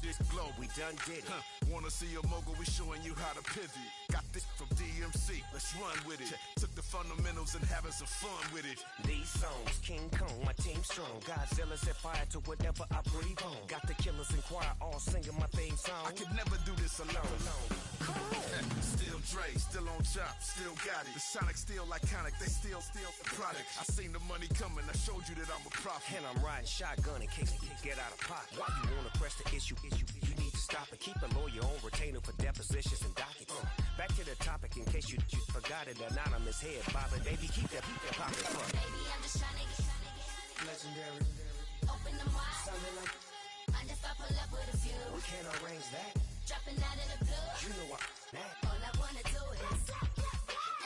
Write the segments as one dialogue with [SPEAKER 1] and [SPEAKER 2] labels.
[SPEAKER 1] This globe, we done did it.
[SPEAKER 2] Wanna see a mogul, we showing you how to pivot. Got this from DMC, let's run with it. Took the fundamentals and having some fun with it.
[SPEAKER 1] These songs, King Kong, my team strong. Godzilla set fire to whatever I breathe on. Got the killers in choir all singing my theme song.
[SPEAKER 2] I could never do this alone. Still Dre, still on top, still got it. The Sonic still iconic, they still the product. I seen the money coming, I showed you that I'm a prophet.
[SPEAKER 1] And I'm riding shotgun in case you get out of pocket. Why you wanna press the issue? You need to stop it. Keep a lawyer on retainer for depositions and dockets. Back to the topic in case you forgot it. Anonymous head bobbing, baby, keep that popping.
[SPEAKER 3] Baby, I'm just trying to get
[SPEAKER 1] Legendary.
[SPEAKER 3] Open the wide.
[SPEAKER 1] Sounding like
[SPEAKER 3] Mind if I pull up with a few?
[SPEAKER 1] we can't arrange that.
[SPEAKER 3] Dropping out of the blue.
[SPEAKER 1] You know what? That.
[SPEAKER 3] All I wanna do is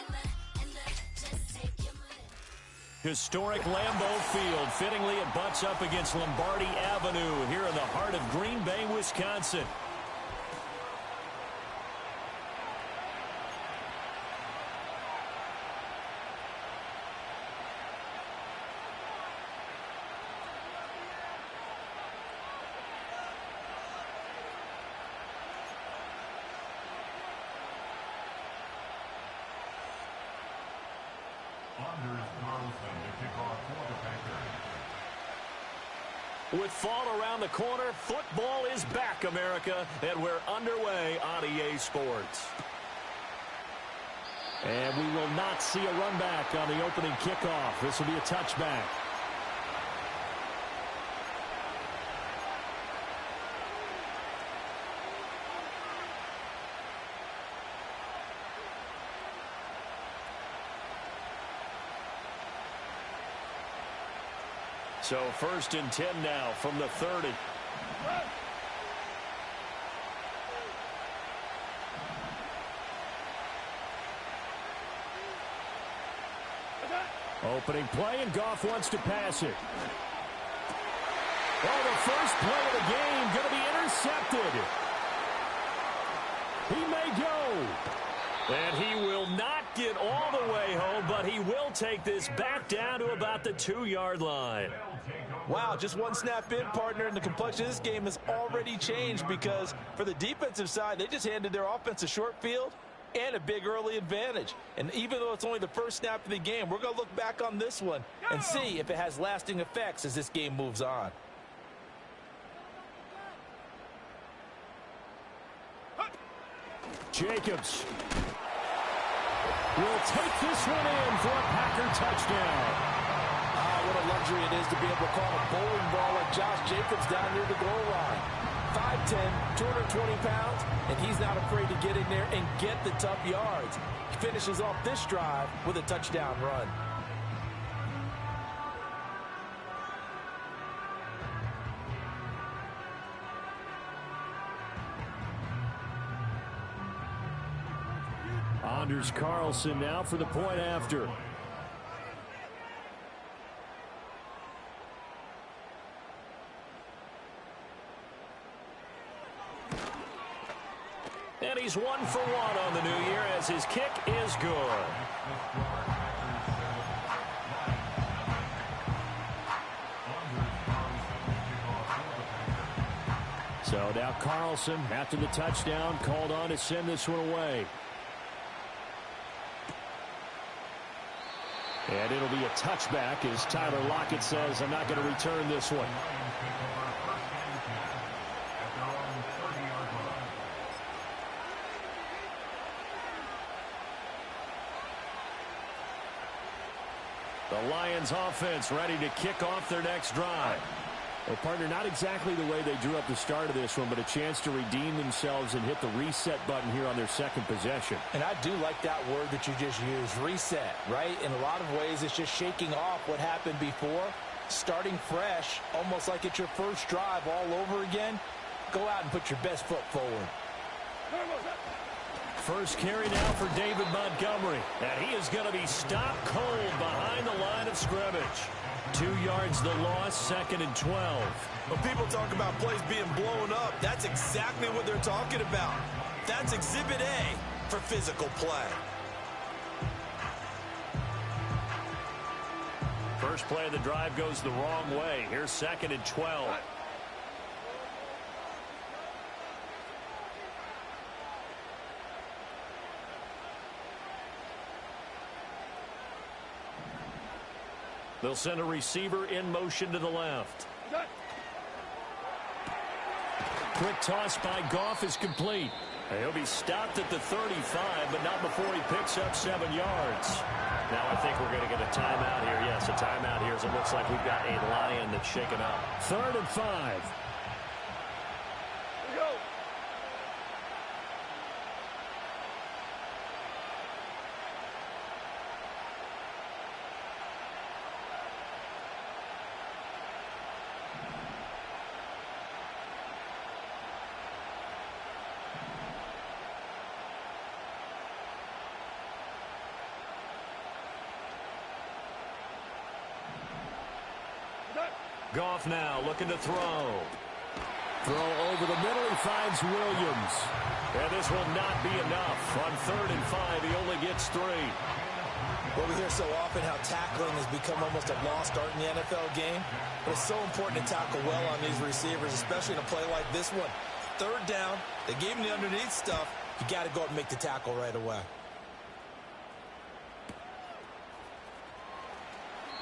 [SPEAKER 3] and the just take your money.
[SPEAKER 4] Historic Lambeau Field. Fittingly, it butts up against Lombardi Avenue here in the heart of Green Bay, Wisconsin. With fall around the corner, football is back, America, and we're underway on EA Sports. And we will not see a run back on the opening kickoff. This will be a touchback. So 1st and 10 now from the 30. Opening play, and Goff wants to pass it. Oh, the first play of the game going to be intercepted. He may go. And he will not get all the way home, but he will take this back down to about the 2-yard line.
[SPEAKER 5] Wow, just one snap in, partner, and the complexion of this game has already changed because for the defensive side, they just handed their offense a short field and a big early advantage. And even though it's only the first snap of the game, we're going to look back on this one and see if it has lasting effects as this game moves on.
[SPEAKER 4] Jacobs will take this one in for a Packer touchdown.
[SPEAKER 5] What a luxury it is to be able to call a bowling ball like Josh Jacobs down near the goal line. 5'10", 220 pounds, and he's not afraid to get in there and get the tough yards. He finishes off this drive with a touchdown run.
[SPEAKER 4] Anders Carlson now for the point after. And he's 1 for 1 on the new year as his kick is good. So now Carlson, after the touchdown, called on to send this one away. And it'll be a touchback as Tyler Lockett says, I'm not going to return this one. The Lions offense ready to kick off their next drive. Well, partner, not exactly the way they drew up the start of this one, but a chance to redeem themselves and hit the reset button here on their second possession.
[SPEAKER 5] And I do like that word that you just used, reset, right? In a lot of ways, it's just shaking off what happened before, starting fresh, almost like it's your first drive all over again. Go out and put your best foot forward.
[SPEAKER 4] First carry now for David Montgomery. And he is going to be stopped cold behind the line of scrimmage. 2 yards the loss, 2nd and 12.
[SPEAKER 6] When people talk about plays being blown up, that's exactly what they're talking about. That's Exhibit A for physical play.
[SPEAKER 4] First play of the drive goes the wrong way. Here's 2nd and 12. They'll send a receiver in motion to the left. Quick toss by Goff is complete. He'll be stopped at the 35, but not before he picks up 7 yards. Now I think we're going to get a timeout here. Yes, a timeout here as it looks like we've got a Lion that's shaken up.
[SPEAKER 7] 3rd and 5.
[SPEAKER 4] Goff now looking to throw.
[SPEAKER 7] Throw over the middle. He finds Williams.
[SPEAKER 4] And this will not be enough. On 3rd and 5, he only gets 3.
[SPEAKER 5] Well, we hear so often how tackling has become almost a lost art in the NFL game. But it's so important to tackle well on these receivers, especially in a play like this one. 3rd down, they gave him the underneath stuff. You got to go up and make the tackle right away.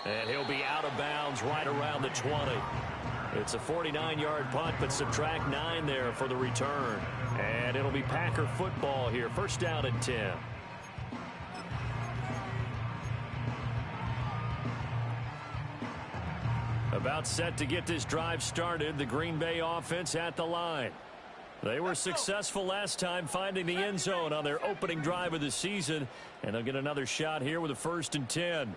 [SPEAKER 4] And he'll be out of bounds right around the 20. It's a 49-yard punt, but subtract 9 there for the return. And it'll be Packer football here. 1st down and 10. About set to get this drive started. The Green Bay offense at the line. They were successful last time finding the end zone on their opening drive of the season. And they'll get another shot here with a 1st and 10.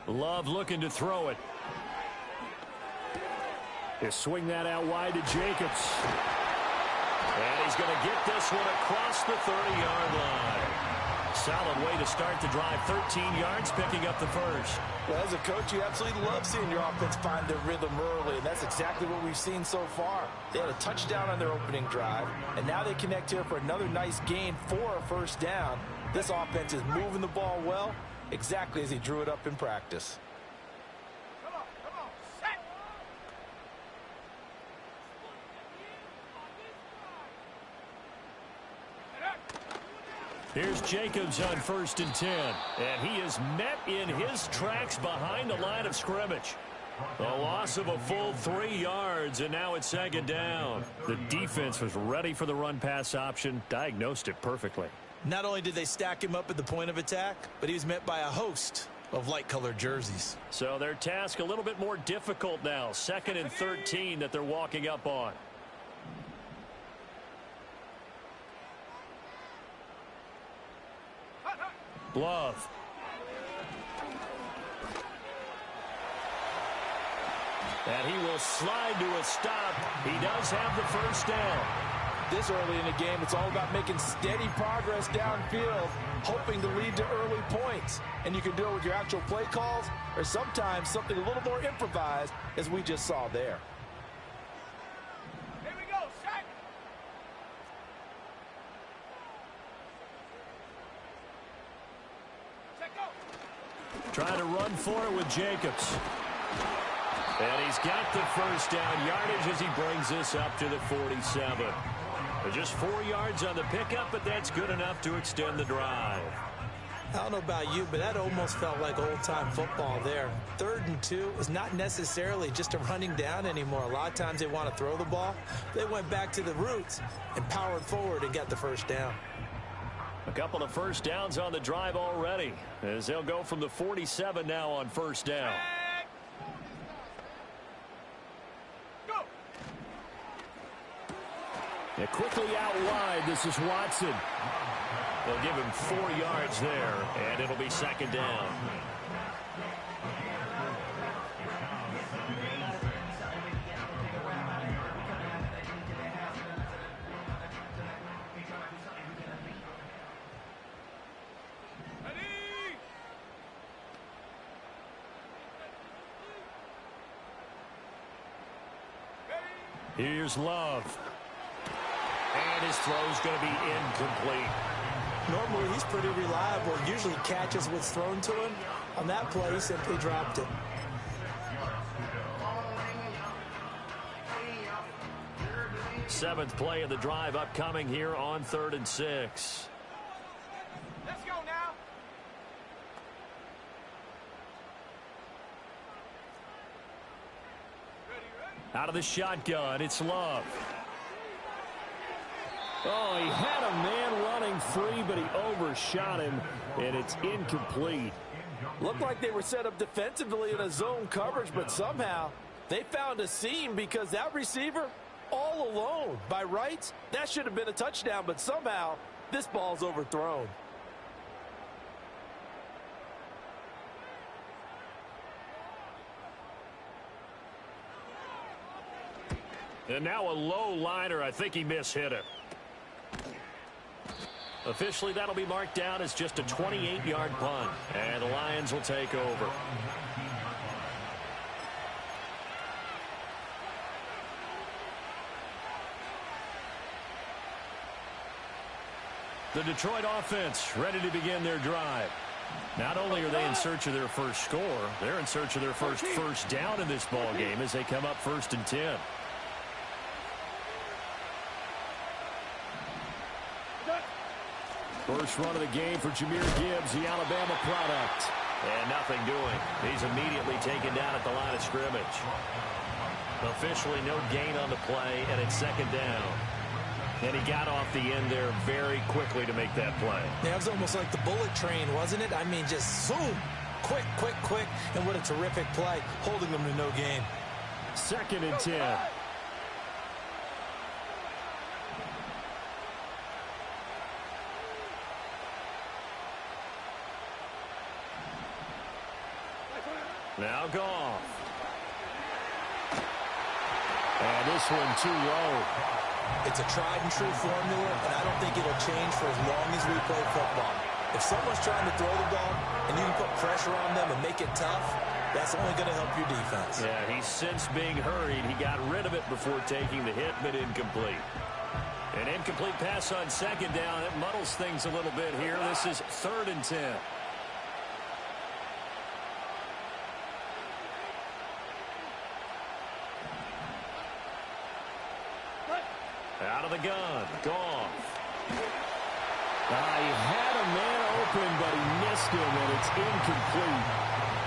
[SPEAKER 4] Love looking to throw it. He'll swing that out wide to Jacobs. And he's going to get this one across the 30-yard line. Solid way to start the drive. 13 yards, picking up the 1st.
[SPEAKER 5] Well, as a coach, you absolutely love seeing your offense find their rhythm early, and that's exactly what we've seen so far. They had a touchdown on their opening drive, and now they connect here for another nice gain for a 1st down. This offense is moving the ball well, exactly as he drew it up in practice.
[SPEAKER 4] Here's Jacobs on 1st and 10. And he is met in his tracks behind the line of scrimmage. A loss of a full 3 yards, and now it's 2nd down. The defense was ready for the run-pass option, diagnosed it perfectly.
[SPEAKER 5] Not only did they stack him up at the point of attack, but he was met by a host of light-colored jerseys.
[SPEAKER 4] So their task a little bit more difficult now. 2nd and 13 that they're walking up on. Love. And he will slide to a stop. He does have the 1st down.
[SPEAKER 5] This early in the game, it's all about making steady progress downfield, hoping to lead to early points. And you can do it with your actual play calls or sometimes something a little more improvised, as we just saw there.
[SPEAKER 2] Here we go, set.
[SPEAKER 4] Trying to run for it with Jacobs. And he's got the 1st down yardage as he brings this up to the 47. Just 4 yards on the pickup, but that's good enough to extend the drive.
[SPEAKER 5] I don't know about you, but that almost felt like old-time football there. 3rd and 2 is not necessarily just a running down anymore. A lot of times they want to throw the ball. They went back to the roots and powered forward and got the 1st down.
[SPEAKER 4] A couple of 1st downs on the drive already, as they'll go from the 47 now on 1st down. And quickly out wide, this is Watson. They'll give him 4 yards there, and it'll be 2nd down. Here's Love. And his throw's going to be incomplete.
[SPEAKER 5] Normally, he's pretty reliable. Usually catches what's thrown to him. On that play, he simply dropped it.
[SPEAKER 4] Seventh play of the drive upcoming here on 3rd and 6.
[SPEAKER 2] Let's go now.
[SPEAKER 4] Out of the shotgun, it's Love. Oh, he had a man running free, but he overshot him, and it's incomplete.
[SPEAKER 5] Looked like they were set up defensively in a zone coverage, but somehow they found a seam because that receiver all alone. By rights, that should have been a touchdown, but somehow this ball's overthrown.
[SPEAKER 4] And now a low liner. I think he mishit it. Officially, that'll be marked down as just a 28-yard punt. And the Lions will take over. The Detroit offense ready to begin their drive. Not only are they in search of their first score, they're in search of their first down in this ball game as they come up 1st and 10. First run of the game for Jahmyr Gibbs, the Alabama product. And nothing doing. He's immediately taken down at the line of scrimmage. Officially no gain on the play, and it's 2nd down. And he got off the end there very quickly to make that play.
[SPEAKER 5] Yeah, it was almost like the bullet train, wasn't it? I mean, just zoom. Quick, quick, quick. And what a terrific play, holding them to no gain.
[SPEAKER 4] 2nd and 10. Now Goff. And this one too low.
[SPEAKER 5] It's a tried and true formula, and I don't think it'll change for as long as we play football. If someone's trying to throw the ball and you can put pressure on them and make it tough, that's only going to help your defense.
[SPEAKER 4] Yeah, he's since being hurried. He got rid of it before taking the hit, but incomplete. An incomplete pass on 2nd down. It muddles things a little bit here. This is 3rd and 10. Out of the gun, Goff. He had a man open, but he missed him, and it's incomplete.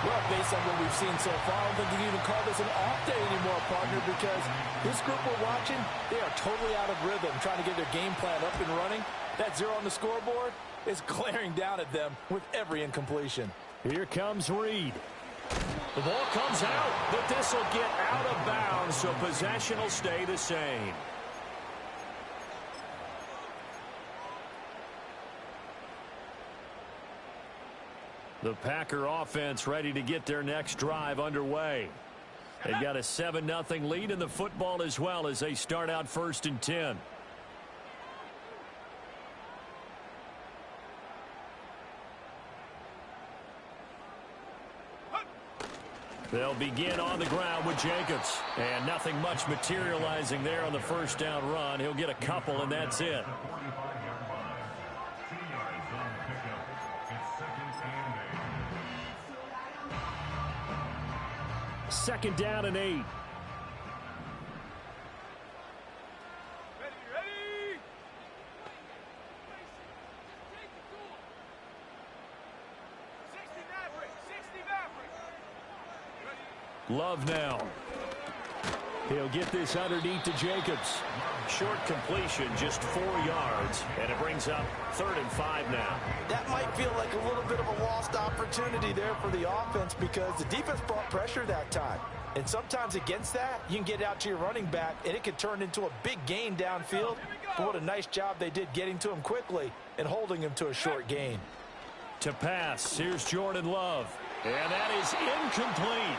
[SPEAKER 5] Well, based on what we've seen so far, I don't think you can even call this an off day anymore, partner, because this group we're watching, they are totally out of rhythm, trying to get their game plan up and running. That 0 on the scoreboard is glaring down at them with every incompletion.
[SPEAKER 4] Here comes Reed. The ball comes out, but this will get out of bounds, so possession will stay the same. The Packer offense ready to get their next drive underway. They've got a 7-0 lead in the football as well as they start out 1st and 10. They'll begin on the ground with Jacobs. And nothing much materializing there on the 1st down run. He'll get a couple, and that's it. 2nd down and 8. Love now. He'll get this underneath to Jacobs. Short completion, just 4 yards, and it brings up 3rd and 5 now.
[SPEAKER 5] That might feel like a little bit of a lost opportunity there for the offense because the defense brought pressure that time. And sometimes against that, you can get out to your running back, and it could turn into a big gain downfield. But what a nice job they did getting to him quickly and holding him to a short gain.
[SPEAKER 4] To pass, here's Jordan Love. And that is incomplete.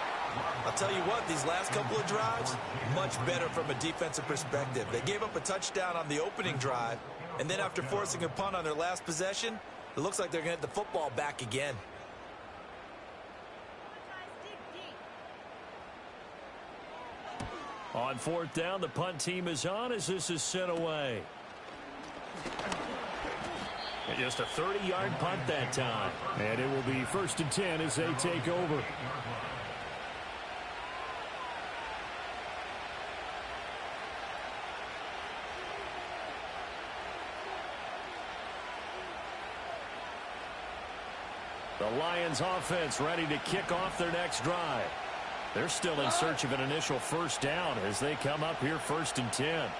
[SPEAKER 6] I'll tell you what, these last couple of drives, much better from a defensive perspective. They gave up a touchdown on the opening drive, and then after forcing a punt on their last possession, it looks like they're going to get the football back again.
[SPEAKER 4] On 4th down, the punt team is on as this is sent away. And just a 30-yard punt that time. And it will be 1st and 10 as they take over. The Lions offense ready to kick off their next drive. They're still in search of an initial first down as they come up here 1st and 10.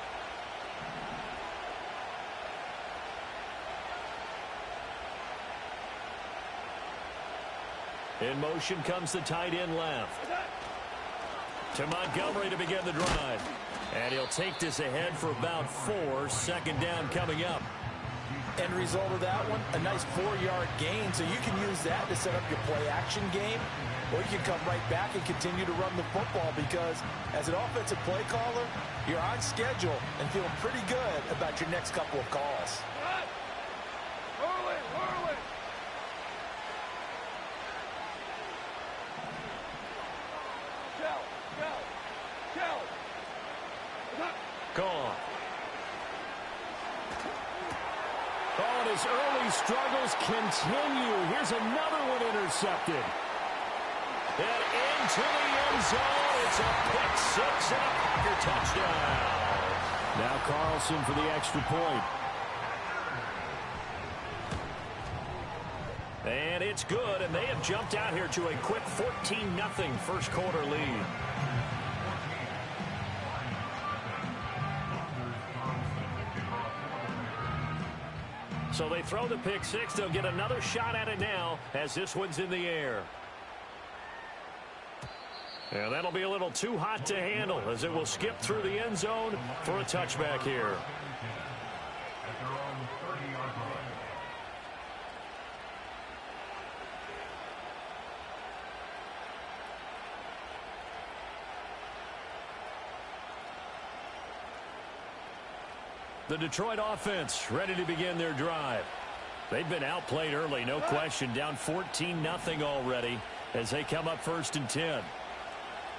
[SPEAKER 4] In motion comes the tight end left. To Montgomery to begin the drive. And he'll take this ahead for about 4. 2nd down coming up.
[SPEAKER 5] End result of that one, a nice 4-yard gain. So you can use that to set up your play-action game. Or you can come right back and continue to run the football because as an offensive play caller, you're on schedule and feeling pretty good about your next couple of calls.
[SPEAKER 4] Gone. Oh, and his early struggles continue. Here's another one intercepted. And into the end zone. It's a pick 6 and a Packer touchdown. Now Carlson for the extra point. And it's good, and they have jumped out here to a quick 14-0 first quarter lead. So they throw the pick 6. They'll get another shot at it now as this one's in the air. And that'll be a little too hot to handle as it will skip through the end zone for a touchback here. The Detroit offense ready to begin their drive. They've been outplayed early, no question, down 14-0 already as they come up 1st and 10.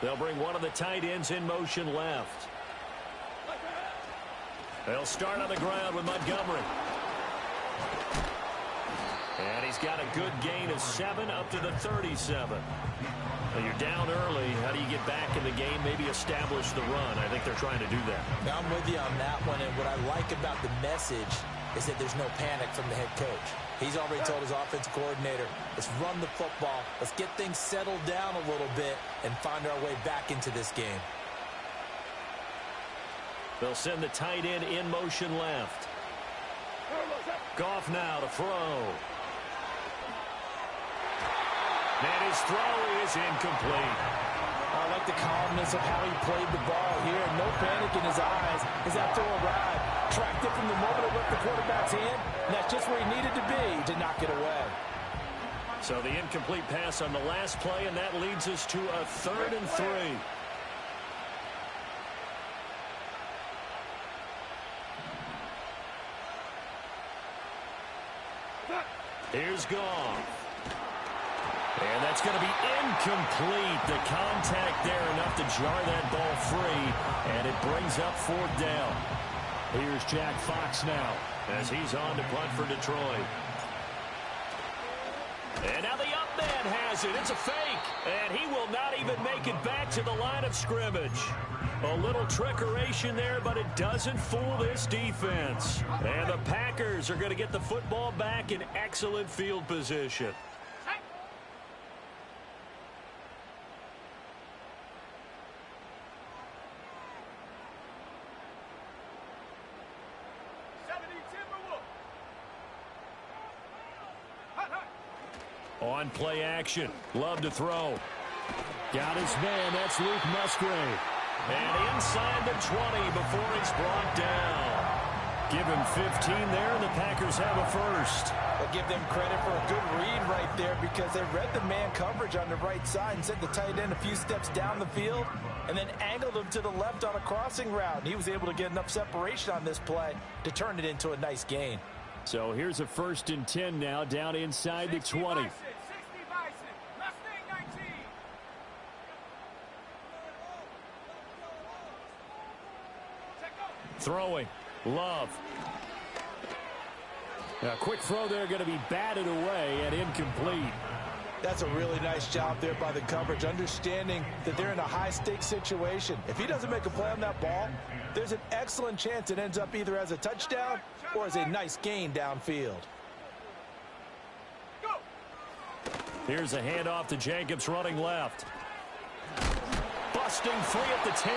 [SPEAKER 4] They'll bring one of the tight ends in motion left. They'll start on the ground with Montgomery. And he's got a good gain of 7 up to the 37. Well, you're down early. How do you get back in the game? Maybe establish the run. I think they're trying to do that.
[SPEAKER 5] Now, I'm with you on that one, and what I like about the message is that there's no panic from the head coach. He's already told his offensive coordinator, let's run the football, let's get things settled down a little bit and find our way back into this game.
[SPEAKER 4] They'll send the tight end in motion left. Goff now to throw. And his throw is incomplete.
[SPEAKER 5] I like the calmness of how he played the ball here. No panic in his eyes as that throw arrived. Tracked it from the moment it left the quarterback's hand. And that's just where he needed to be to knock it away.
[SPEAKER 4] So the incomplete pass on the last play, and that leads us to a 3rd and 3. Here's Goff. And that's going to be incomplete. The contact there enough to jar that ball free. And it brings up 4th down. Here's Jack Fox now as he's on to punt for Detroit. And now the up man has it. It's a fake. And he will not even make it back to the line of scrimmage. A little trickeration there, but it doesn't fool this defense. And the Packers are going to get the football back in excellent field position. On play action. Love to throw. Got his man. That's Luke Musgrave. And inside the 20 before it's brought down. Give him 15 there, and the Packers have a first.
[SPEAKER 5] I'll give them credit for a good read right there because they read the man coverage on the right side and sent the tight end a few steps down the field and then angled him to the left on a crossing route. And he was able to get enough separation on this play to turn it into a nice gain.
[SPEAKER 4] So here's a 1st and 10 now down inside the 20. Throwing. Love. A quick throw there going to be batted away and incomplete.
[SPEAKER 5] That's a really nice job there by the coverage, understanding that they're in a high-stakes situation. If he doesn't make a play on that ball, there's an excellent chance it ends up either as a touchdown or as a nice gain downfield.
[SPEAKER 4] Here's a handoff to Jacobs running left. busting free at the 10.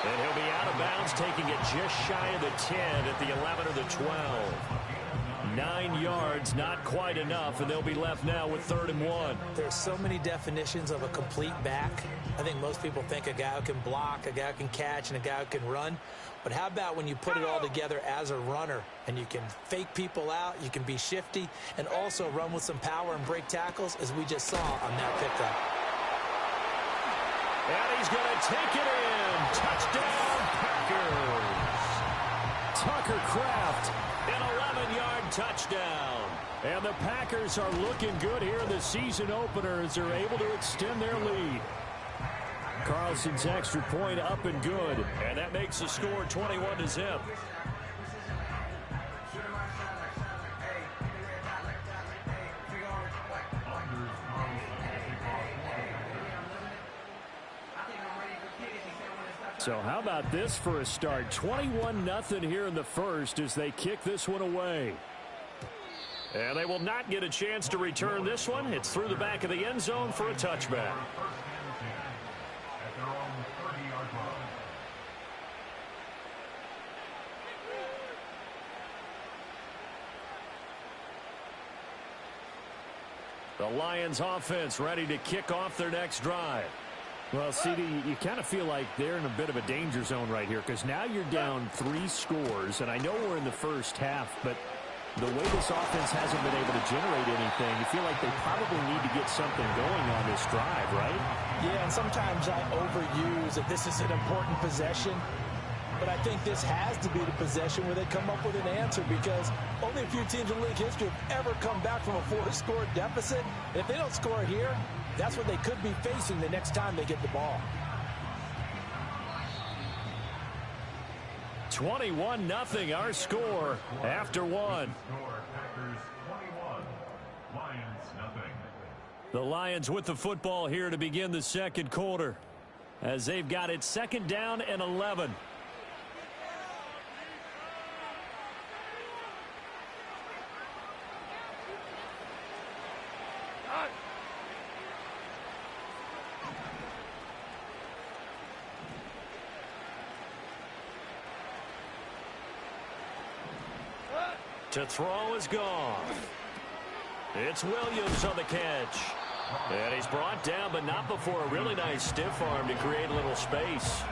[SPEAKER 4] And he'll be out of bounds, taking it just shy of the 10 at the 11 or the 12. 9 yards, not quite enough, and they'll be left now with 3rd and 1.
[SPEAKER 5] There's so many definitions of a complete back. I think most people think a guy who can block, a guy who can catch, and a guy who can run. But how about when you put it all together as a runner, and you can fake people out, you can be shifty, and also run with some power and break tackles, as we just saw on that pickup.
[SPEAKER 4] And he's going to take it in. Touchdown, Packers. Tucker Kraft, an 11-yard touchdown. And the Packers are looking good here in the season opener as they're able to extend their lead. Carlson's extra point up and good. And that makes the score 21-0. So how about this for a start? 21-0 here in the first as they kick this one away. And they will not get a chance to return this one. It's through the back of the end zone for a touchback. The Lions offense ready to kick off their next drive. Well, CD, you kind of feel like they're in a bit of a danger zone right here because now you're down 3 scores, and I know we're in the first half, but the way this offense hasn't been able to generate anything, you feel like they probably need to get something going on this drive, right?
[SPEAKER 5] Yeah, and sometimes I overuse that this is an important possession, but I think this has to be the possession where they come up with an answer because only a few teams in league history have ever come back from a 4-score deficit. And if they don't score here, that's what they could be facing the next time they get the ball.
[SPEAKER 4] 21-0 our score after 1. The Lions with the football here to begin the second quarter as they've got it 2nd down and 11. To throw is gone. It's Williams on the catch. And he's brought down, but not before a really nice stiff arm to create a little space.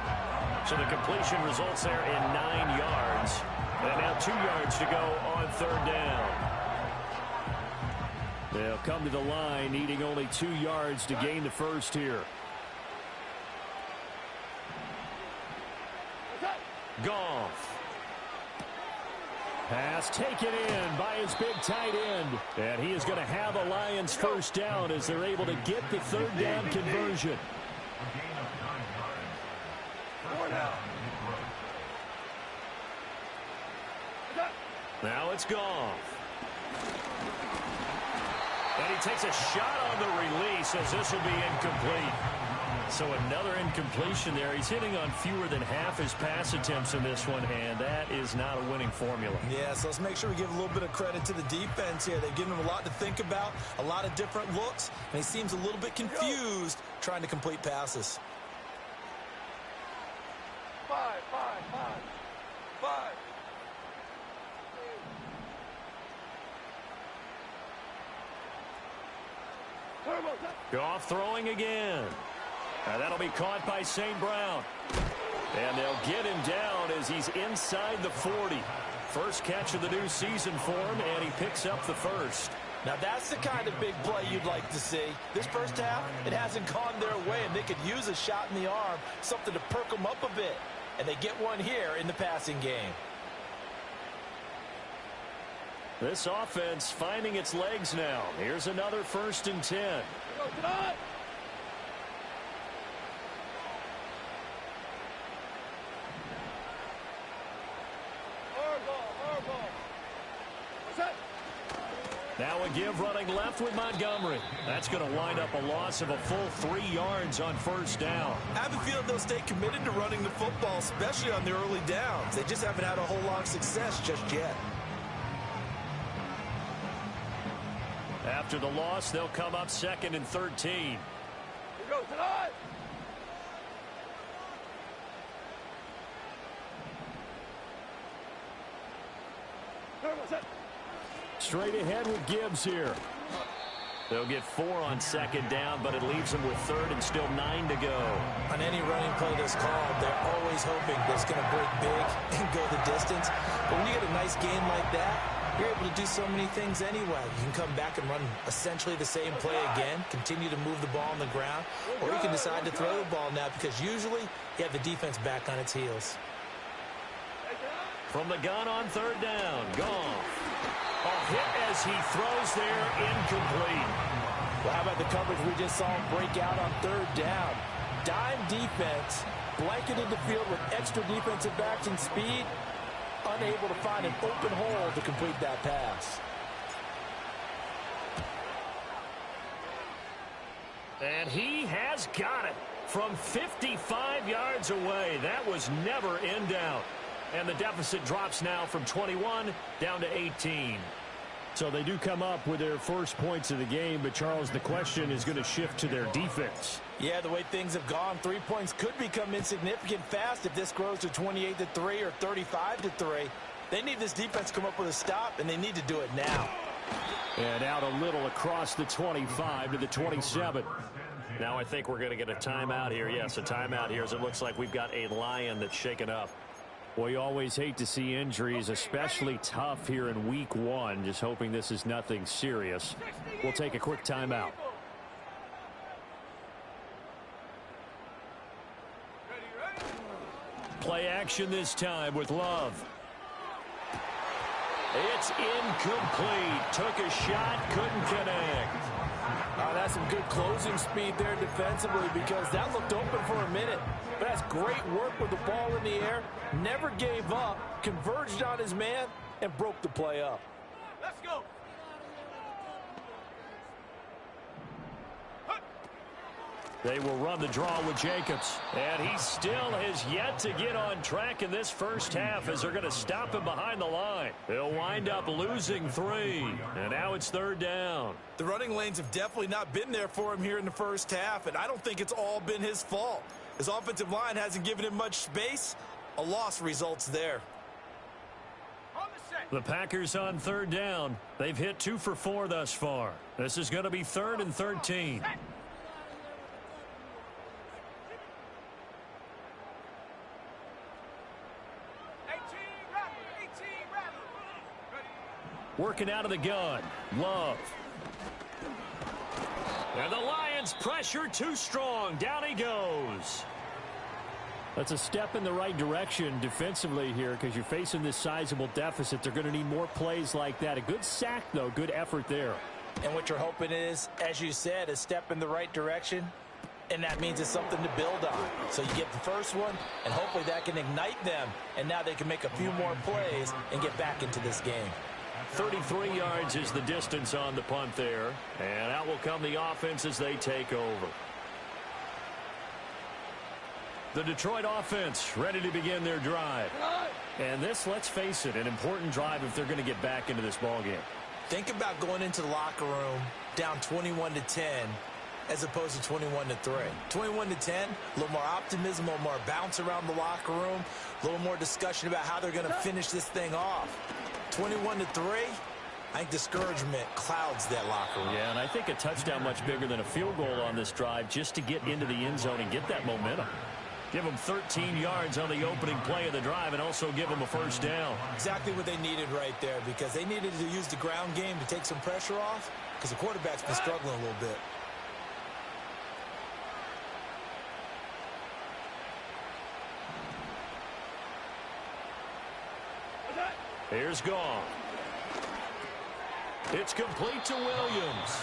[SPEAKER 4] So the completion results there in 9 yards. And now 2 yards to go on 3rd down. They'll come to the line, needing only 2 yards to gain the first here. Goff. Pass taken in by his big tight end. And he is going to have a Lions first down as they're able to get the 3rd down conversion. Now it's Goff. And he takes a shot on the release as this will be incomplete. So another incompletion there. He's hitting on fewer than half his pass attempts in this one, and that is not a winning formula.
[SPEAKER 5] Yeah, so let's make sure we give a little bit of credit to the defense here. They've given him a lot to think about, a lot of different looks, and he seems a little bit confused trying to complete passes.
[SPEAKER 2] 5.
[SPEAKER 4] Goff throwing again. And that'll be caught by St. Brown. And they'll get him down as he's inside the 40. First catch of the new season for him, and he picks up the first.
[SPEAKER 5] Now that's the kind of big play you'd like to see. This first half, it hasn't gone their way, and they could use a shot in the arm, something to perk them up a bit. And they get one here in the passing game.
[SPEAKER 4] This offense finding its legs now. Here's another 1st and 10. Now a give running left with Montgomery. That's going to wind up a loss of a full 3 yards on 1st down.
[SPEAKER 5] I have a feeling they'll stay committed to running the football, especially on the early downs. They just haven't had a whole lot of success just yet.
[SPEAKER 4] After the loss, they'll come up 2nd and 13.
[SPEAKER 2] Here goes tonight.
[SPEAKER 4] Straight ahead with Gibbs here. They'll get 4 on second down, but it leaves them with third and still 9 to go.
[SPEAKER 5] On any running play that's called, they're always hoping that it's going to break big and go the distance. But when you get a nice game like that, you're able to do so many things anyway. You can come back and run essentially the same play again, continue to move the ball on the ground, or you can decide to throw the ball now because usually you have the defense back on its heels.
[SPEAKER 4] From the gun on third down, Goff. A hit as he throws there, incomplete.
[SPEAKER 5] Well, how about the coverage we just saw him break out on third down? Dime defense, blanketed the field with extra defensive backs and speed, unable to find an open hole to complete that pass.
[SPEAKER 4] And he has got it from 55 yards away. That was never in doubt. And the deficit drops now from 21 down to 18. So they do come up with their first points of the game, but Charles, the question is going to shift to their defense.
[SPEAKER 5] Yeah, the way things have gone, 3 points could become insignificant fast if this grows to 28-3 or 35-3. They need this defense to come up with a stop, and they need to do it now.
[SPEAKER 4] And out a little across the 25 to the 27. Now I think we're going to get a timeout here. Yes, a timeout here as it looks like we've got a Lion that's shaken up. Well, you always hate to see injuries, especially tough here in week 1. Just hoping this is nothing serious. We'll take a quick timeout. Play action this time with Love. It's incomplete. Took a shot, couldn't connect.
[SPEAKER 5] That's some good closing speed there defensively because that looked open for a minute. But that's great work with the ball in the air. Never gave up, converged on his man, and broke the play up.
[SPEAKER 2] Let's go.
[SPEAKER 4] They will run the draw with Jacobs. And he still has yet to get on track in this first half as they're going to stop him behind the line. They'll wind up losing 3. And now it's third down.
[SPEAKER 6] The running lanes have definitely not been there for him here in the first half, and I don't think it's all been his fault. His offensive line hasn't given him much space. A loss results there.
[SPEAKER 4] The Packers on third down. They've hit 2 for 4 thus far. This is going to be 3rd and 13. Working out of the gun. Love. And the Lions pressure too strong. Down he goes. That's a step in the right direction defensively here because you're facing this sizable deficit. They're going to need more plays like that. A good sack, though. Good effort there.
[SPEAKER 5] And what you're hoping is, as you said, a step in the right direction. And that means it's something to build on. So you get the first one, and hopefully that can ignite them. And now they can make a few more plays and get back into this game.
[SPEAKER 4] 33 yards is the distance on the punt there. And out will come the offense as they take over. The Detroit offense ready to begin their drive. And this, let's face it, an important drive if they're going to get back into this ballgame.
[SPEAKER 5] Think about going into the locker room down 21-10 as opposed to 21-3. 21-10, a little more optimism, a little more bounce around the locker room, a little more discussion about how they're going to finish this thing off. 21-3, I think discouragement clouds that locker room.
[SPEAKER 4] Yeah, and I think a touchdown much bigger than a field goal on this drive just to get into the end zone and get that momentum. Give them 13 yards on the opening play of the drive and also give them a first down.
[SPEAKER 5] Exactly what they needed right there because they needed to use the ground game to take some pressure off because the quarterback's been struggling a little bit.
[SPEAKER 4] Here's Goff. It's complete to Williams.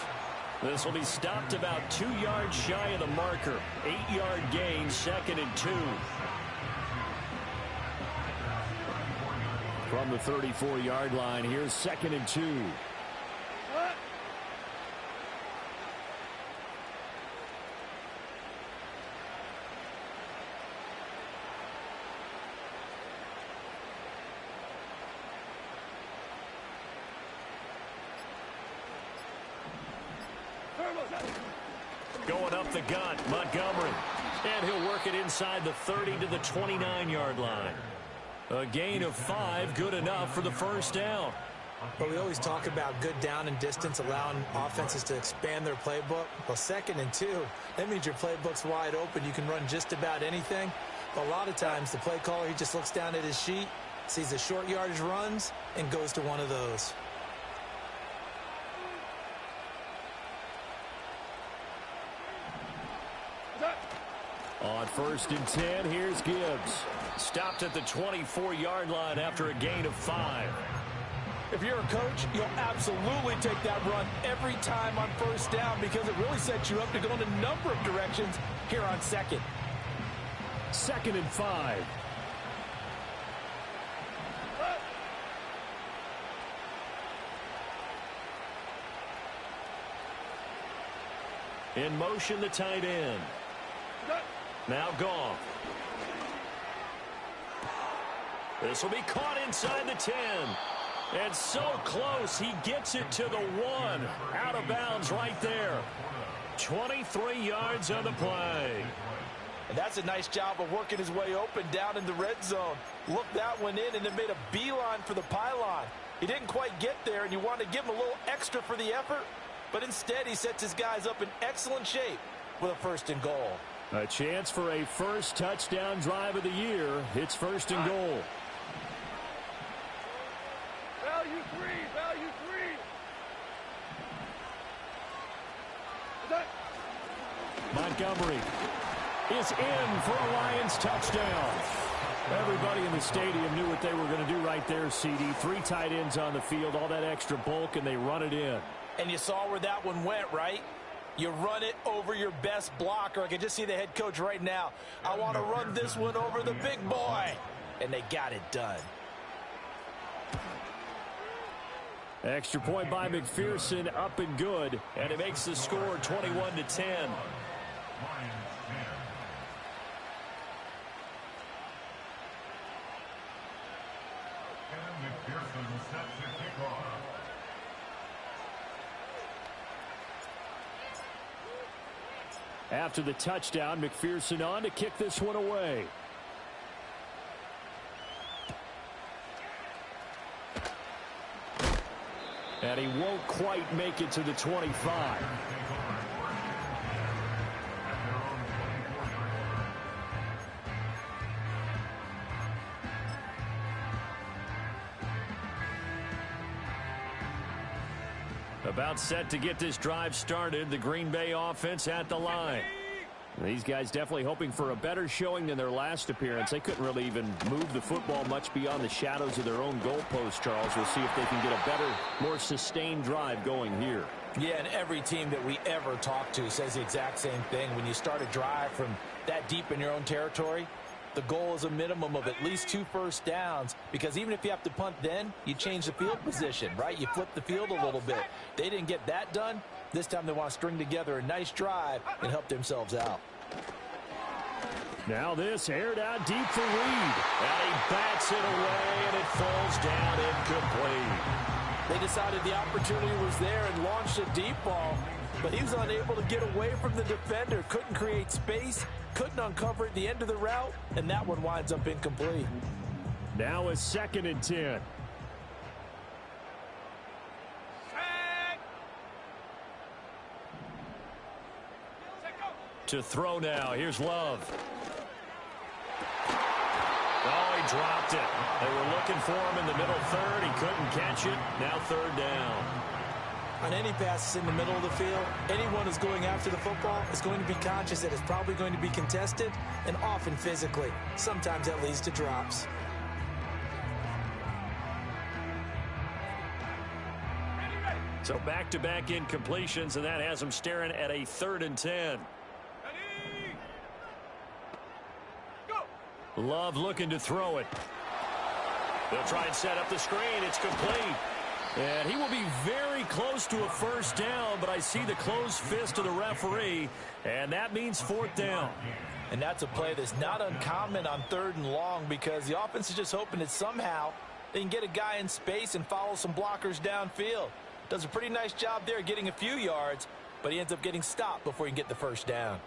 [SPEAKER 4] This will be stopped about 2 yards shy of the marker. 8-yard gain, 2nd and 2. From the 34-yard line, here's 2nd and 2. Going up the gut, Montgomery. And he'll work it inside the 30 to the 29-yard line. A gain of 5, good enough for the first down.
[SPEAKER 5] But we always talk about good down and distance, allowing offenses to expand their playbook. Well, 2nd and 2, that means your playbook's wide open. You can run just about anything. But a lot of times, the play caller, he just looks down at his sheet, sees the short yardage runs, and goes to one of those.
[SPEAKER 4] On 1st and 10, here's Gibbs. Stopped at the 24-yard line after a gain of 5.
[SPEAKER 5] If you're a coach, you'll absolutely take that run every time on 1st down because it really sets you up to go in a number of directions here on 2nd.
[SPEAKER 4] 2nd and 5. In motion, the tight end. Now Goff. This will be caught inside the 10. And so close, he gets it to the 1. Out of bounds right there. 23 yards on the play.
[SPEAKER 5] And that's a nice job of working his way open down in the red zone. Looked that one in and then made a beeline for the pylon. He didn't quite get there, and you want to give him a little extra for the effort. But instead, he sets his guys up in excellent shape with a 1st and goal.
[SPEAKER 4] A chance for a first touchdown drive of the year. It's 1st and goal.
[SPEAKER 2] Value 3, value 3.
[SPEAKER 4] Montgomery is in for a Lions touchdown. Everybody in the stadium knew what they were going to do right there, CD. 3 tight ends on the field, all that extra bulk, and they run it in.
[SPEAKER 5] And you saw where that one went, right? You run it over your best blocker. I can just see the head coach right now. I want to run this one over the big boy. And they got it done.
[SPEAKER 4] Extra point by McPherson, up and good. And it makes the score 21-10. After the touchdown, McPherson on to kick this one away. And he won't quite make it to the 25. About set to get this drive started. The Green Bay offense at the line. These guys definitely hoping for a better showing than their last appearance. They couldn't really even move the football much beyond the shadows of their own goalpost, Charles. We'll see if they can get a better, more sustained drive going here.
[SPEAKER 5] Yeah, and every team that we ever talk to says the exact same thing. When you start a drive from that deep in your own territory, the goal is a minimum of at least 2 first downs, because even if you have to punt then, you change the field position, right? You flip the field a little bit. They didn't get that done. This time they want to string together a nice drive and help themselves out.
[SPEAKER 4] Now this aired out deep for Reed. And he bats it away, and it falls down incomplete.
[SPEAKER 5] They decided the opportunity was there and launched a deep ball, but he was unable to get away from the defender. Couldn't create space, couldn't uncover at the end of the route, and that one winds up incomplete.
[SPEAKER 4] Now a 2nd and 10. To throw now. Here's Love. Oh, he dropped it. They were looking for him in the middle third. He couldn't catch it. Now 3rd down.
[SPEAKER 5] On any passes in the middle of the field, anyone who's going after the football is going to be conscious that it's probably going to be contested, and often physically. Sometimes that leads to drops.
[SPEAKER 4] So back-to-back incompletions, and that has them staring at a 3rd and 10. Love looking to throw it. They'll try and set up the screen. It's complete. And he will be very close to a first down, but I see the closed fist of the referee, and that means 4th down.
[SPEAKER 5] And that's a play that's not uncommon on 3rd and long, because the offense is just hoping that somehow they can get a guy in space and follow some blockers downfield. Does a pretty nice job there getting a few yards, but he ends up getting stopped before he can get the first down.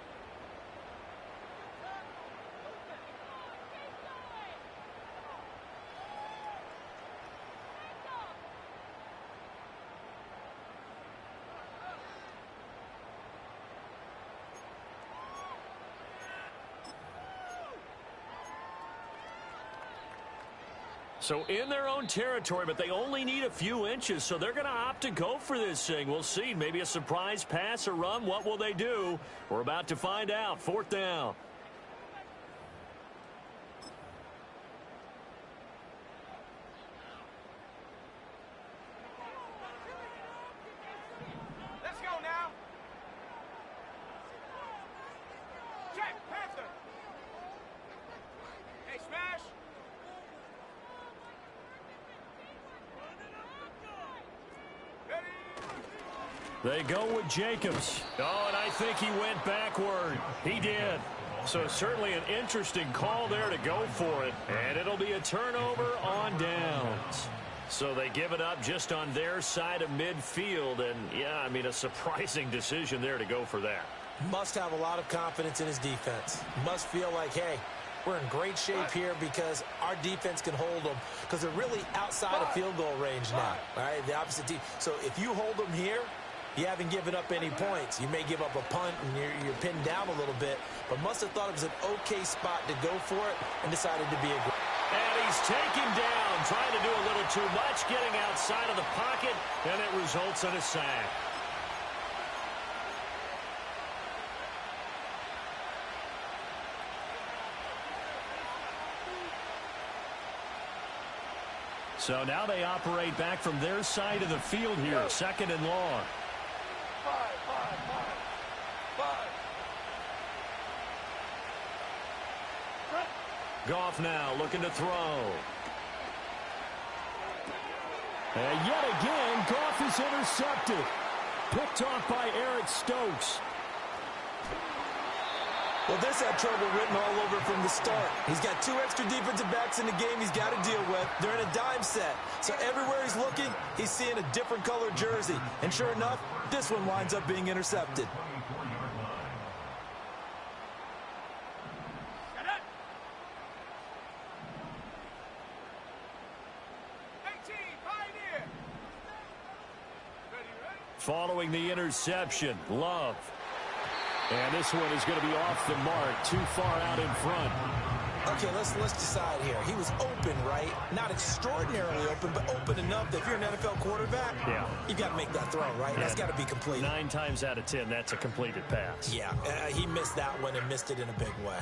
[SPEAKER 4] So in their own territory, but they only need a few inches, so they're going to opt to go for this thing. We'll see. Maybe a surprise pass or run. What will they do? We're about to find out. 4th down.
[SPEAKER 8] Let's go now. Check, Panther. Hey, smash.
[SPEAKER 4] They go with Jacobs. Oh, and I think he went backward. He did. So certainly an interesting call there to go for it. And it'll be a turnover on downs. So they give it up just on their side of midfield. And, yeah, I mean, a surprising decision there to go for that.
[SPEAKER 6] Must have a lot of confidence in his defense. Must feel like, hey, we're in great shape here because our defense can hold them because they're really outside of field goal range now. All right, the opposite team. So if you hold them here, you haven't given up any points. You may give up a punt and you're pinned down a little bit, but must have thought it was an okay spot to go for it and decided to be a good.
[SPEAKER 4] And he's taken down, trying to do a little too much, getting outside of the pocket, and it results in a sack. So now they operate back from their side of the field here, 2nd and long. Goff now looking to throw. And yet again, Goff is intercepted. Picked off by Eric Stokes.
[SPEAKER 6] Well, this had trouble written all over from the start. He's got 2 extra defensive backs in the game he's got to deal with. They're in a dime set. So everywhere he's looking, he's seeing a different color jersey. And sure enough, this one winds up being intercepted.
[SPEAKER 4] Following the interception, Love. And this one is going to be off the mark, too far out in front.
[SPEAKER 6] Okay, let's decide here. He was open, right? Not extraordinarily open, but open enough that if you're an NFL quarterback, you've got to make that throw, right? That's got to be completed.
[SPEAKER 4] 9 times out of 10, that's a completed pass.
[SPEAKER 6] Yeah, he missed that one and missed it in a big way.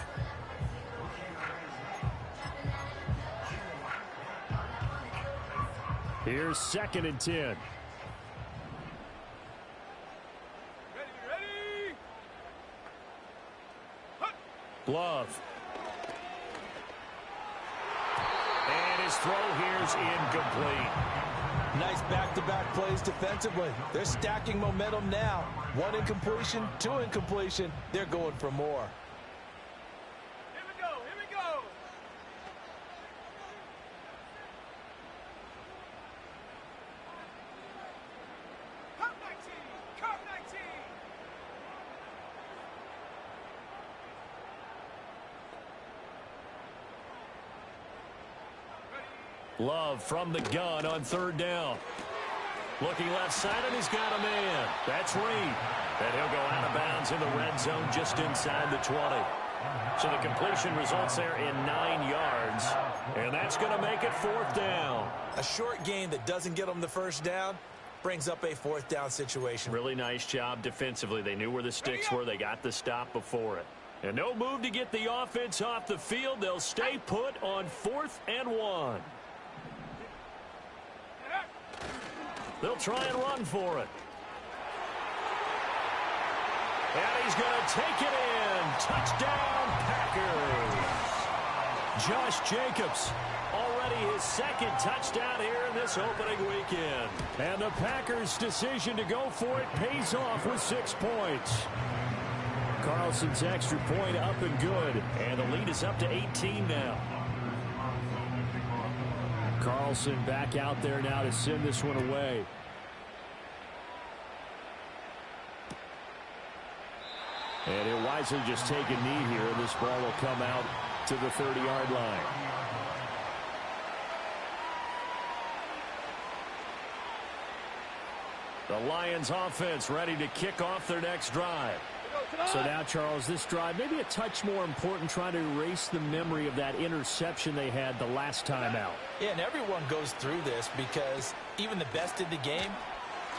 [SPEAKER 4] Here's 2nd and 10. Love. And his throw here's incomplete.
[SPEAKER 5] Nice back-to-back plays defensively. They're stacking momentum now. 1 incompletion, 2 incompletion. They're going for more.
[SPEAKER 8] Here we go, here we go. Cup 19, Cup 19.
[SPEAKER 4] Love from the gun on 3rd down. Looking left side, and he's got a man. That's Reed. And he'll go out of bounds in the red zone just inside the 20. So the completion results there in 9 yards. And that's going to make it 4th down.
[SPEAKER 6] A short gain that doesn't get them the first down brings up a 4th down situation.
[SPEAKER 4] Really nice job defensively. They knew where the sticks were. They got the stop before it. And no move to get the offense off the field. They'll stay put on 4th and 1. They'll try and run for it. And he's going to take it in. Touchdown, Packers. Josh Jacobs, already his 2nd touchdown here in this opening weekend. And the Packers' decision to go for it pays off with 6 points. Carlson's extra point up and good. And the lead is up to 18 now. Carlson back out there now to send this one away. And he'll wisely just take a knee here, and this ball will come out to the 30-yard line. The Lions offense ready to kick off their next drive. So now, Charles, this drive maybe a touch more important, trying to erase the memory of that interception they had the last time out.
[SPEAKER 5] Yeah, and everyone goes through this because even the best in the game,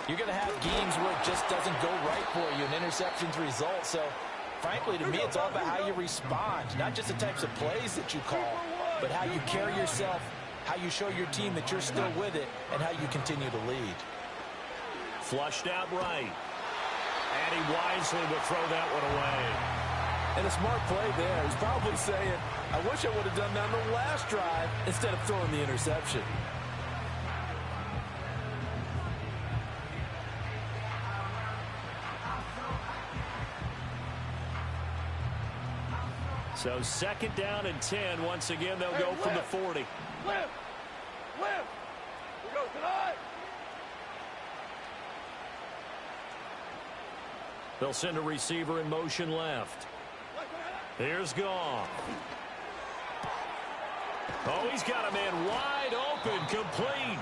[SPEAKER 5] you're going to have games where it just doesn't go right for you, and interceptions result. So, frankly, to me, it's all about how you respond, not just the types of plays that you call, but how you carry yourself, how you show your team that you're still with it, and how you continue to lead.
[SPEAKER 4] Flushed out right. And he wisely would throw that one away.
[SPEAKER 5] And a smart play there. He's probably saying, I wish I would have done that on the last drive instead of throwing the interception.
[SPEAKER 4] So 2nd down and 10. Once again, they'll go from the 40.
[SPEAKER 8] Lift! Lift! We go tonight!
[SPEAKER 4] They'll send a receiver in motion left. Here's Goff. Oh, he's got a man wide open, complete.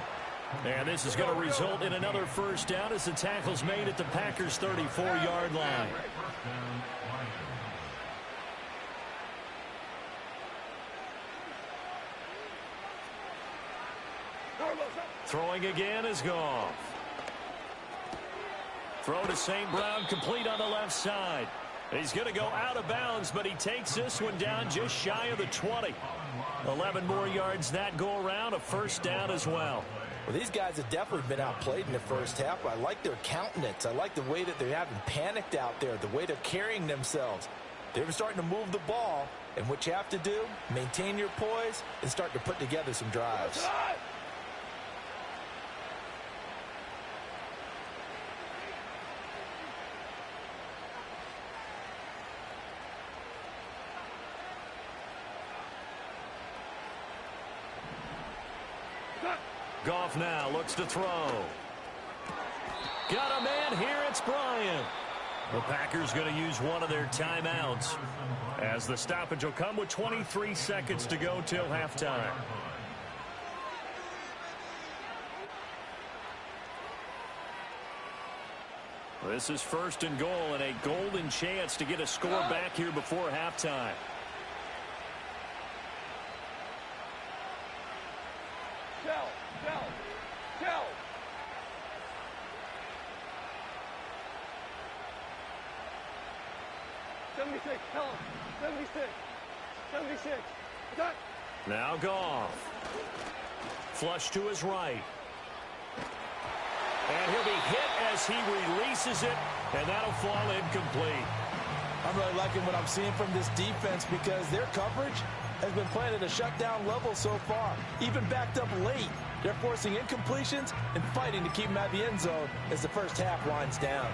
[SPEAKER 4] And this is going to result in another first down as the tackle's made at the Packers' 34-yard line. Throwing again is Goff. Throw to St. Brown, complete on the left side. He's going to go out of bounds, but he takes this one down just shy of the 20. 11 more yards that go around, a first down as well.
[SPEAKER 5] Well, these guys have definitely been outplayed in the first half. I like their countenance. I like the way that they're having panicked out there, the way they're carrying themselves. They're starting to move the ball, and what you have to do, maintain your poise and start to put together some drives.
[SPEAKER 4] Goff now looks to throw. Got a man here, it's Bryant. The Packers going to use one of their timeouts as the stoppage will come with 23 seconds to go till halftime. This is 1st and goal and a golden chance to get a score back here before halftime.
[SPEAKER 8] Go! 76, tell him. 76. 76. Attack.
[SPEAKER 4] Now Goff. Flush to his right. And he'll be hit as he releases it, and that'll fall incomplete.
[SPEAKER 5] I'm really liking what I'm seeing from this defense because their coverage has been playing at a shutdown level so far. Even backed up late, they're forcing incompletions and fighting to keep them at the end zone as the first half winds down.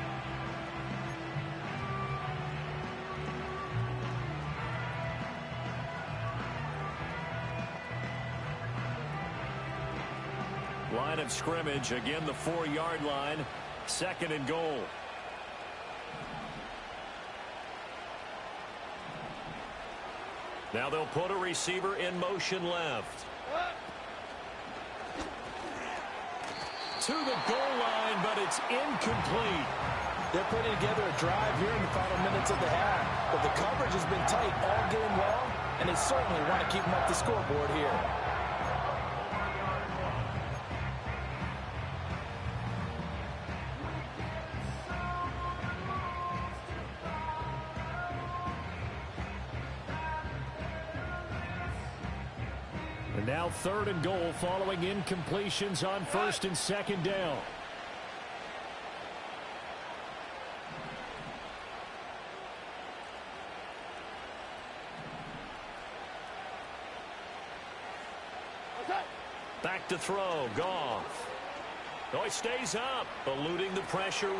[SPEAKER 4] Line of scrimmage, again the 4-yard line, 2nd and goal. Now they'll put a receiver in motion left. To the goal line, but it's incomplete.
[SPEAKER 5] They're putting together a drive here in the final minutes of the half, but the coverage has been tight all game long, and they certainly want to keep them up the scoreboard here.
[SPEAKER 4] And now 3rd and goal following incompletions on 1st and 2nd down. Back to throw, Goff. Oh, he stays up, eluding the pressure.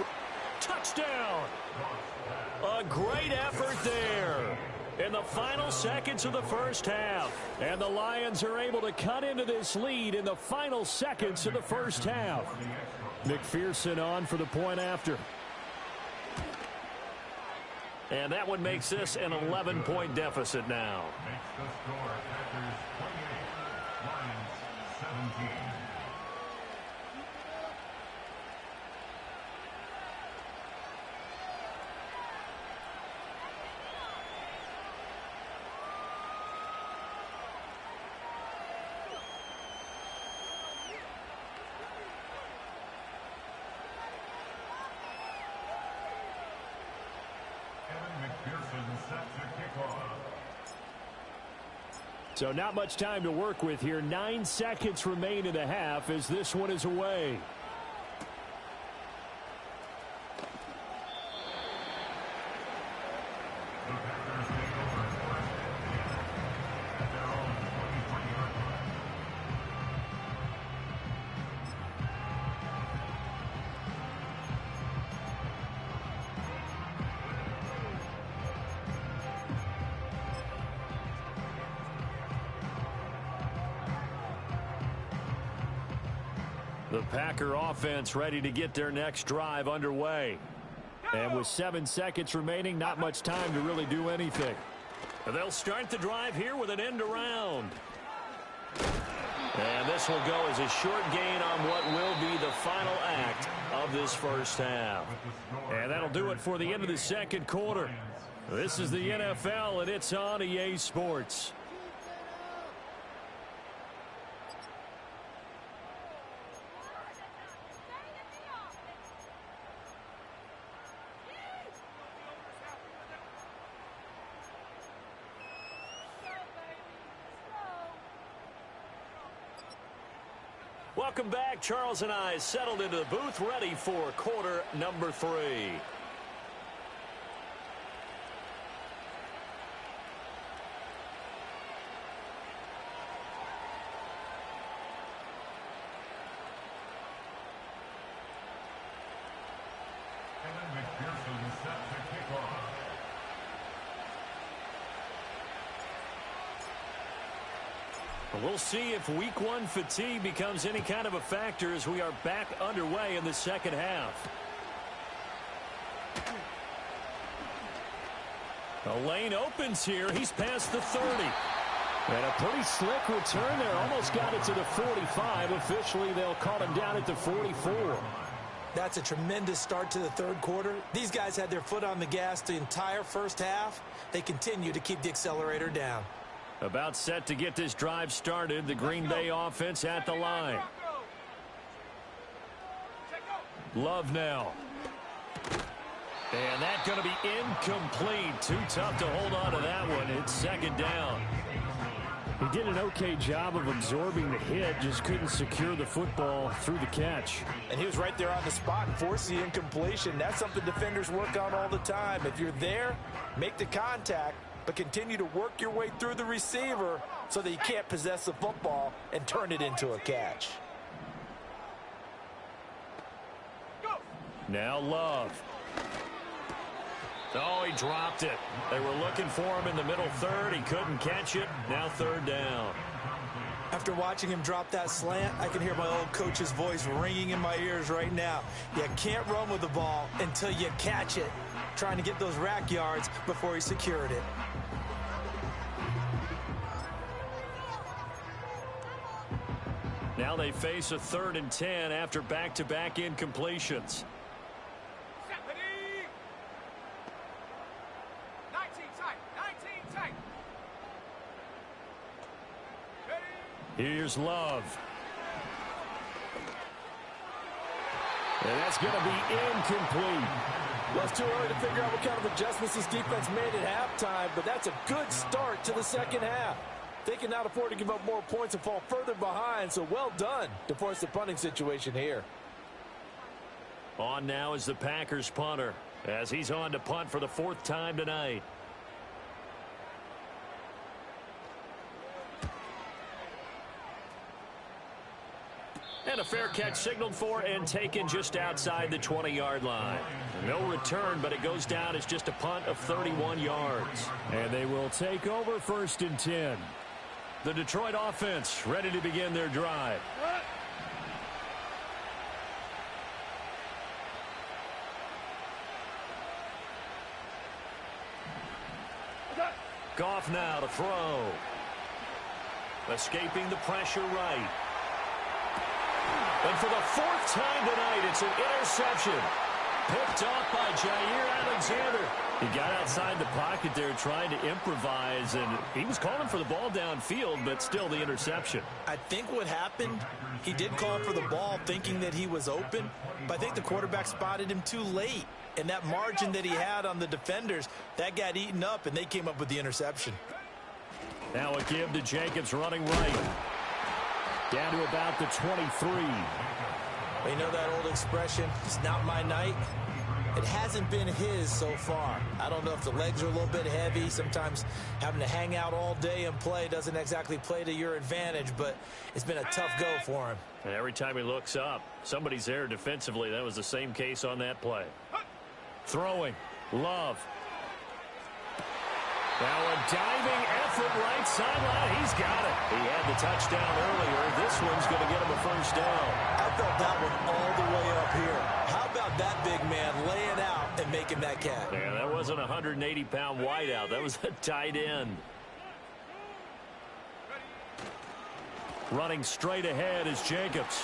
[SPEAKER 4] Touchdown! A great effort there in the final seconds of the first half. And the Lions are able to cut into this lead in the final seconds of the first half. McPherson on for the point after. And that one makes this an 11-point deficit now. So not much time to work with here. 9 seconds remain in the half as this one is away. The Packer offense ready to get their next drive underway. And with 7 seconds remaining, not much time to really do anything. They'll start the drive here with an end around. And this will go as a short gain on what will be the final act of this first half. And that'll do it for the end of the second quarter. This is the NFL, and it's on EA Sports. Welcome back. Charles and I settled into the booth, ready for quarter number 3. We'll see if week 1 fatigue becomes any kind of a factor as we are back underway in the second half. The lane opens here. He's past the 30. And a pretty slick return there. Almost got it to the 45. Officially, they'll call him down at the 44.
[SPEAKER 5] That's a tremendous start to the third quarter. These guys had their foot on the gas the entire first half. They continue to keep the accelerator down.
[SPEAKER 4] About set to get this drive started. The Green Bay offense at the line. Love now. And that's going to be incomplete. Too tough to hold on to that one. It's second down. He did an okay job of absorbing the hit, just couldn't secure the football through the catch.
[SPEAKER 5] And he was right there on the spot and forced the incompletion. That's something defenders work on all the time. If you're there, make the contact, but continue to work your way through the receiver so that you can't possess the football and turn it into a catch.
[SPEAKER 4] Now Love. Oh, he dropped it. They were looking for him in the middle third. He couldn't catch it. Now third down.
[SPEAKER 5] After watching him drop that slant, I can hear my old coach's voice ringing in my ears right now. You can't run with the ball until you catch it. Trying to get those rack yards before he secured it.
[SPEAKER 4] Now they face a 3rd and 10 after back-to-back incompletions. Here's Love. And that's going to be incomplete.
[SPEAKER 5] Well, it's too early to figure out what kind of adjustments this defense made at halftime, but that's a good start to the second half. They cannot afford to give up more points and fall further behind, so well done to force the punting situation here.
[SPEAKER 4] On now is the Packers punter, as he's on to punt for the 4th time tonight. And a fair catch signaled for and taken just outside the 20-yard line. No return, but it goes down as just a punt of 31 yards. And they will take over 1st and 10. The Detroit offense ready to begin their drive. Goff now to throw. Escaping the pressure right. And for the 4th time tonight, it's an interception. Picked off by Jair Alexander. He got outside the pocket there trying to improvise, and he was calling for the ball downfield, but still the interception.
[SPEAKER 5] I think what happened, he did call for the ball thinking that he was open, but I think the quarterback spotted him too late. And that margin that he had on the defenders, that got eaten up, and they came up with the interception.
[SPEAKER 4] Now a give to Jacobs running right. Down to about the 23.
[SPEAKER 6] Well, you know that old expression, it's not my night? It hasn't been his so far. I don't know if the legs are a little bit heavy. Sometimes having to hang out all day and play doesn't exactly play to your advantage, but it's been a tough go for him.
[SPEAKER 4] And every time he looks up, somebody's there defensively. That was the same case on that play. Throwing. Love. Now a diving effort right sideline. He's got it. He had the touchdown earlier. This one's going to get him a first down.
[SPEAKER 6] I felt that one all the way up here. How about that big man laying out and making that catch?
[SPEAKER 4] Yeah, that wasn't a 180-pound wideout. That was a tight end. Running straight ahead is Jacobs.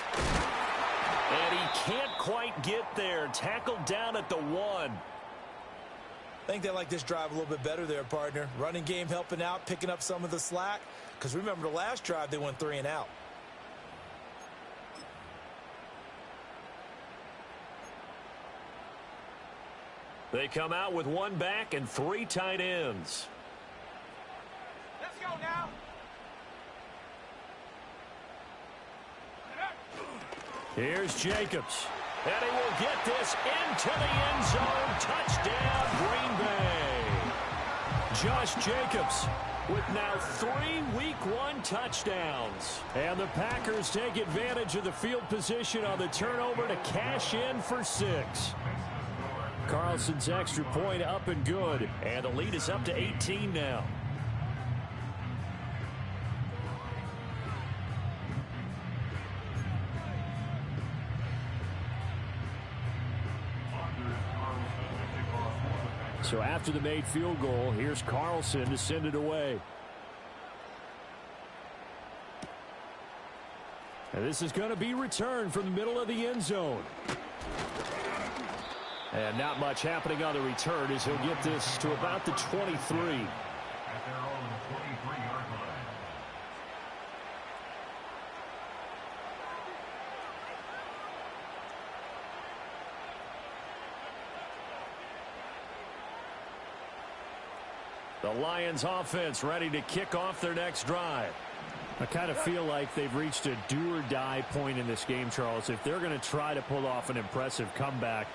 [SPEAKER 4] And he can't quite get there. Tackled down at the 1.
[SPEAKER 6] I think they like this drive a little bit better there, partner. Running game helping out, picking up some of the slack. Because remember the last drive, they went 3 and out.
[SPEAKER 4] They come out with 1 back and 3 tight ends.
[SPEAKER 8] Let's go now.
[SPEAKER 4] Here's Jacobs. And he will get this into the end zone. Touchdown, Green Bay. Josh Jacobs with now 3 Week 1 touchdowns. And the Packers take advantage of the field position on the turnover to cash in for 6. Carlson's extra point up and good. And the lead is up to 18 now. So after the made field goal, here's Carlson to send it away. And this is going to be returned from the middle of the end zone. And not much happening on the return as he'll get this to about the 23. The Lions offense ready to kick off their next drive. I kind of feel like they've reached a do-or-die point in this game, Charles. If they're going to try to pull off an impressive comeback,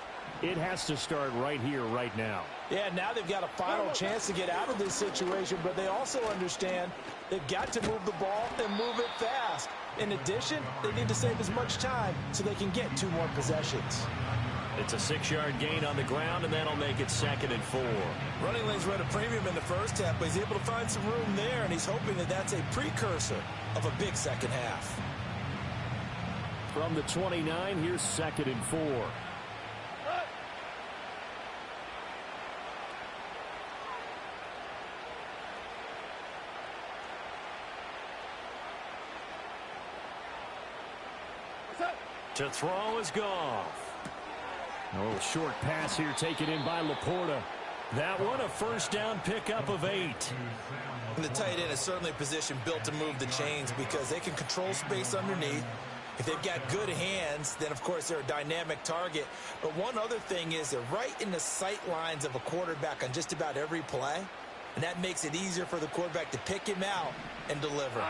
[SPEAKER 4] it has to start right here, right now.
[SPEAKER 6] Yeah, now they've got a final chance to get out of this situation, but they also understand they've got to move the ball and move it fast. In addition, they need to save as much time so they can get 2 more possessions.
[SPEAKER 4] It's a 6-yard gain on the ground, and that'll make it 2nd and 4.
[SPEAKER 6] Running lanes run a premium in the first half, but he's able to find some room there, and he's hoping that that's a precursor of a big second half.
[SPEAKER 4] From the 29, here's 2nd and 4. To throw is Goff. A little short pass here taken in by Laporta. That one a first down pickup of 8.
[SPEAKER 6] And the tight end is certainly a position built to move the chains because they can control space underneath. If they've got good hands, then of course they're a dynamic target. But one other thing is they're right in the sight lines of a quarterback on just about every play. And that makes it easier for the quarterback to pick him out and deliver.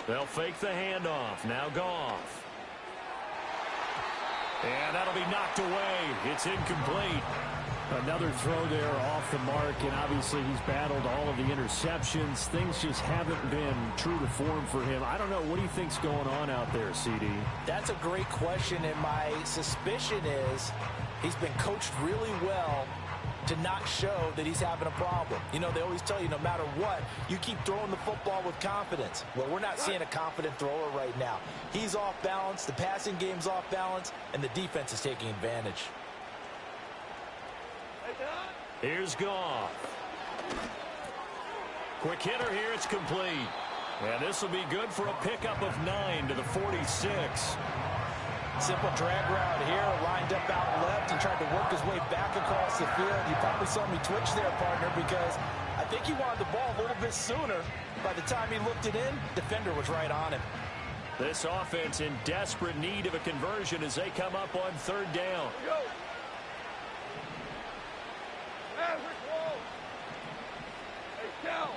[SPEAKER 4] They'll fake the handoff. Now Goff. And that'll be knocked away. It's incomplete. Another throw there off the mark, and obviously he's battled all of the interceptions. Things just haven't been true to form for him. I don't know. What do you think's going on out there, CD?
[SPEAKER 6] That's a great question, and my suspicion is he's been coached really well to not show that he's having a problem. You know, they always tell you no matter what, you keep throwing the football with confidence. Well, we're not seeing a confident thrower right now. He's off balance, the passing game's off balance, and the defense is taking advantage.
[SPEAKER 4] Here's Goff. Quick hitter here, it's complete. And this will be good for a pickup of 9 to the 46.
[SPEAKER 6] Simple drag route here, lined up out left and tried to work his way back across the field. You probably saw me twitch there, partner, because I think he wanted the ball a little bit sooner. By the time he looked it in, defender was right on him.
[SPEAKER 4] This offense in desperate need of a conversion as they come up on third down.
[SPEAKER 8] Go. Average wall. Hey, Shell.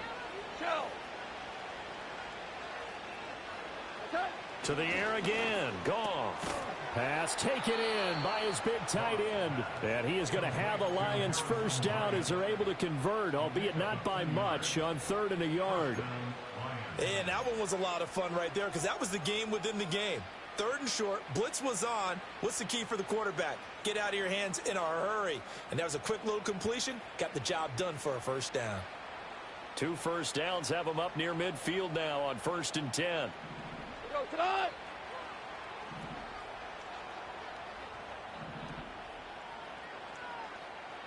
[SPEAKER 8] Attack.
[SPEAKER 4] To the air again. Goff. Pass taken in by his big tight end. And he is going to have a Lions first down as they're able to convert, albeit not by much, on 3rd and a yard.
[SPEAKER 6] And that one was a lot of fun right there because that was the game within the game. 3rd and short, blitz was on. What's the key for the quarterback? Get out of your hands in a hurry. And that was a quick little completion. Got the job done for a first down.
[SPEAKER 4] 2 first downs have them up near midfield now on 1st and 10.
[SPEAKER 8] Go tonight.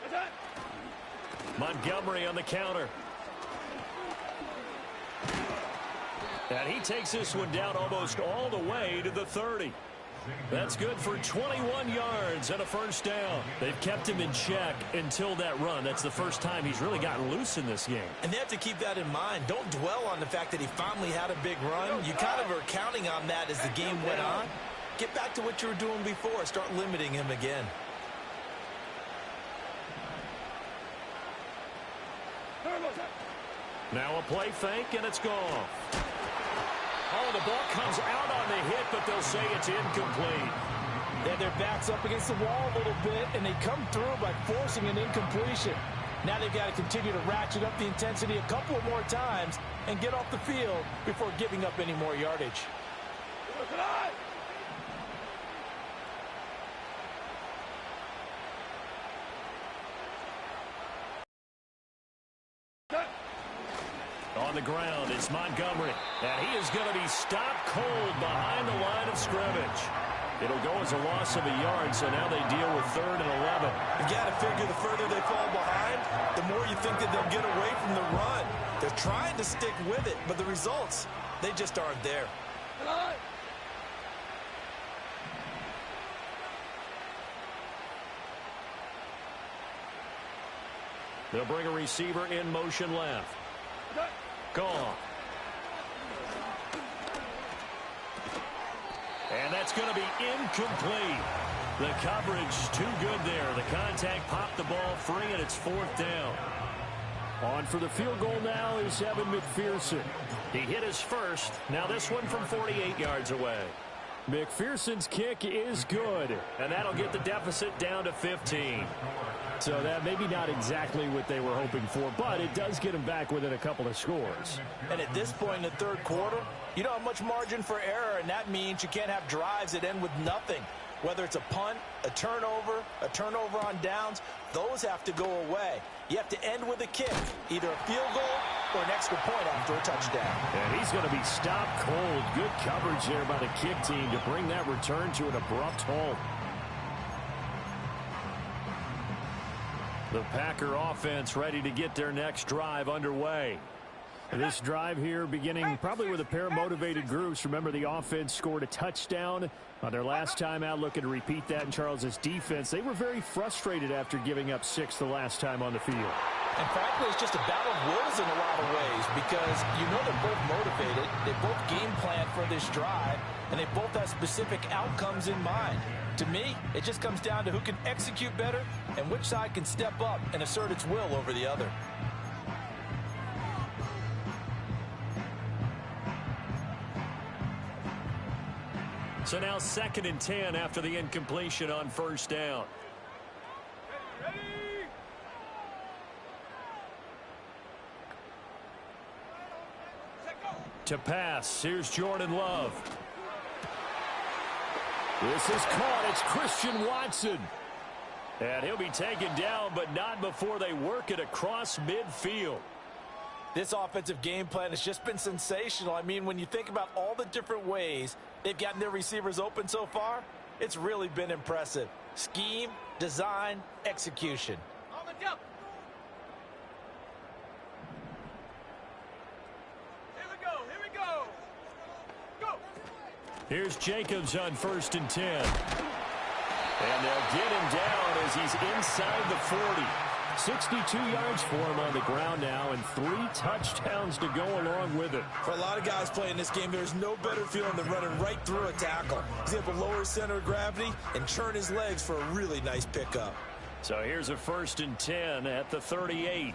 [SPEAKER 8] Attack.
[SPEAKER 4] Montgomery on the counter. And he takes this one down almost all the way to the 30. That's good for 21 yards and a first down. They've kept him in check until that run. That's the first time he's really gotten loose in this game.
[SPEAKER 6] And they have to keep that in mind. Don't dwell on the fact that he finally had a big run. You kind of are counting on that as the game went on. Get back to what you were doing before. Start limiting him again.
[SPEAKER 4] Now a play fake, and it's gone. Oh, the ball comes out on the hit, but they'll say it's incomplete.
[SPEAKER 5] They have their backs up against the wall a little bit, and they come through by forcing an incompletion. Now they've got to continue to ratchet up the intensity a couple of more times and get off the field before giving up any more yardage.
[SPEAKER 4] On the ground is Montgomery, and he is going to be stopped cold behind the line of scrimmage. It'll go as a loss of a yard, so now they deal with 3rd and 11.
[SPEAKER 6] You got to figure the further they fall behind, the more you think that they'll get away from the run. They're trying to stick with it, but the results, they just aren't there.
[SPEAKER 4] They'll bring a receiver in motion left. Gone. And that's going to be incomplete. The coverage too good there. The contact popped the ball free, and it's 4th down. On for the field goal now is Evan McPherson. He hit his first. Now this one from 48 yards away. McPherson's kick is good, and that'll get the deficit down to 15. So that maybe not exactly what they were hoping for, but it does get them back within a couple of scores.
[SPEAKER 5] And at this point in the 3rd quarter, you don't have much margin for error, and that means you can't have drives that end with nothing. Whether it's a punt, a turnover on downs, those have to go away. You have to end with a kick, either a field goal or an extra point after a touchdown.
[SPEAKER 4] And he's going to be stopped cold. Good coverage there by the kick team to bring that return to an abrupt halt. The Packer offense ready to get their next drive underway. This drive here beginning probably with a pair of motivated groups. Remember, the offense scored a touchdown on their last time out, looking to repeat that in Charles's defense. They were very frustrated after giving up 6 the last time on the field.
[SPEAKER 5] And frankly, it's just a battle of wills in a lot of ways because you know they're both motivated. They both game plan for this drive, and they both have specific outcomes in mind. To me, it just comes down to who can execute better and which side can step up and assert its will over the other.
[SPEAKER 4] So now 2nd and 10 after the incompletion on 1st down.
[SPEAKER 8] Ready? Set, go.
[SPEAKER 4] To pass, here's Jordan Love. This is caught. It's Christian Watson. And he'll be taken down, but not before they work it across midfield.
[SPEAKER 5] This offensive game plan has just been sensational. I mean, when you think about all the different ways they've gotten their receivers open so far, it's really been impressive. Scheme, design, execution.
[SPEAKER 8] On the jump. Here we go. Here we go. Go.
[SPEAKER 4] Here's Jacobs on 1st and 10. And they'll get him down as he's inside the 40. 62 yards for him on the ground now, and 3 touchdowns to go along with it.
[SPEAKER 6] For a lot of guys playing this game, there's no better feeling than running right through a tackle. He's able to lower his center of gravity and churn his legs for a really nice pickup.
[SPEAKER 4] So here's a 1st and 10 at the 38.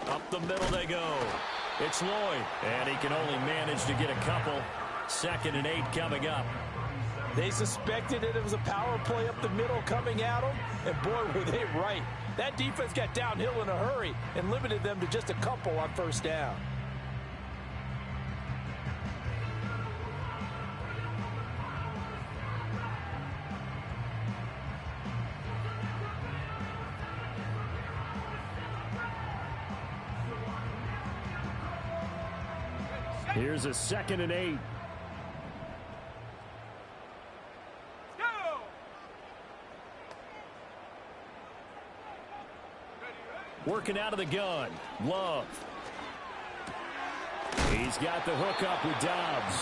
[SPEAKER 4] Up the middle they go. It's Lloyd, and he can only manage to get a couple. 2nd and 8 coming up.
[SPEAKER 5] They suspected it was a power play up the middle coming at them, and boy, were they right. That defense got downhill in a hurry and limited them to just a couple on 1st down.
[SPEAKER 4] Here's a 2nd and 8. Working out of the gun. Love. He's got the hook up with Dobbs.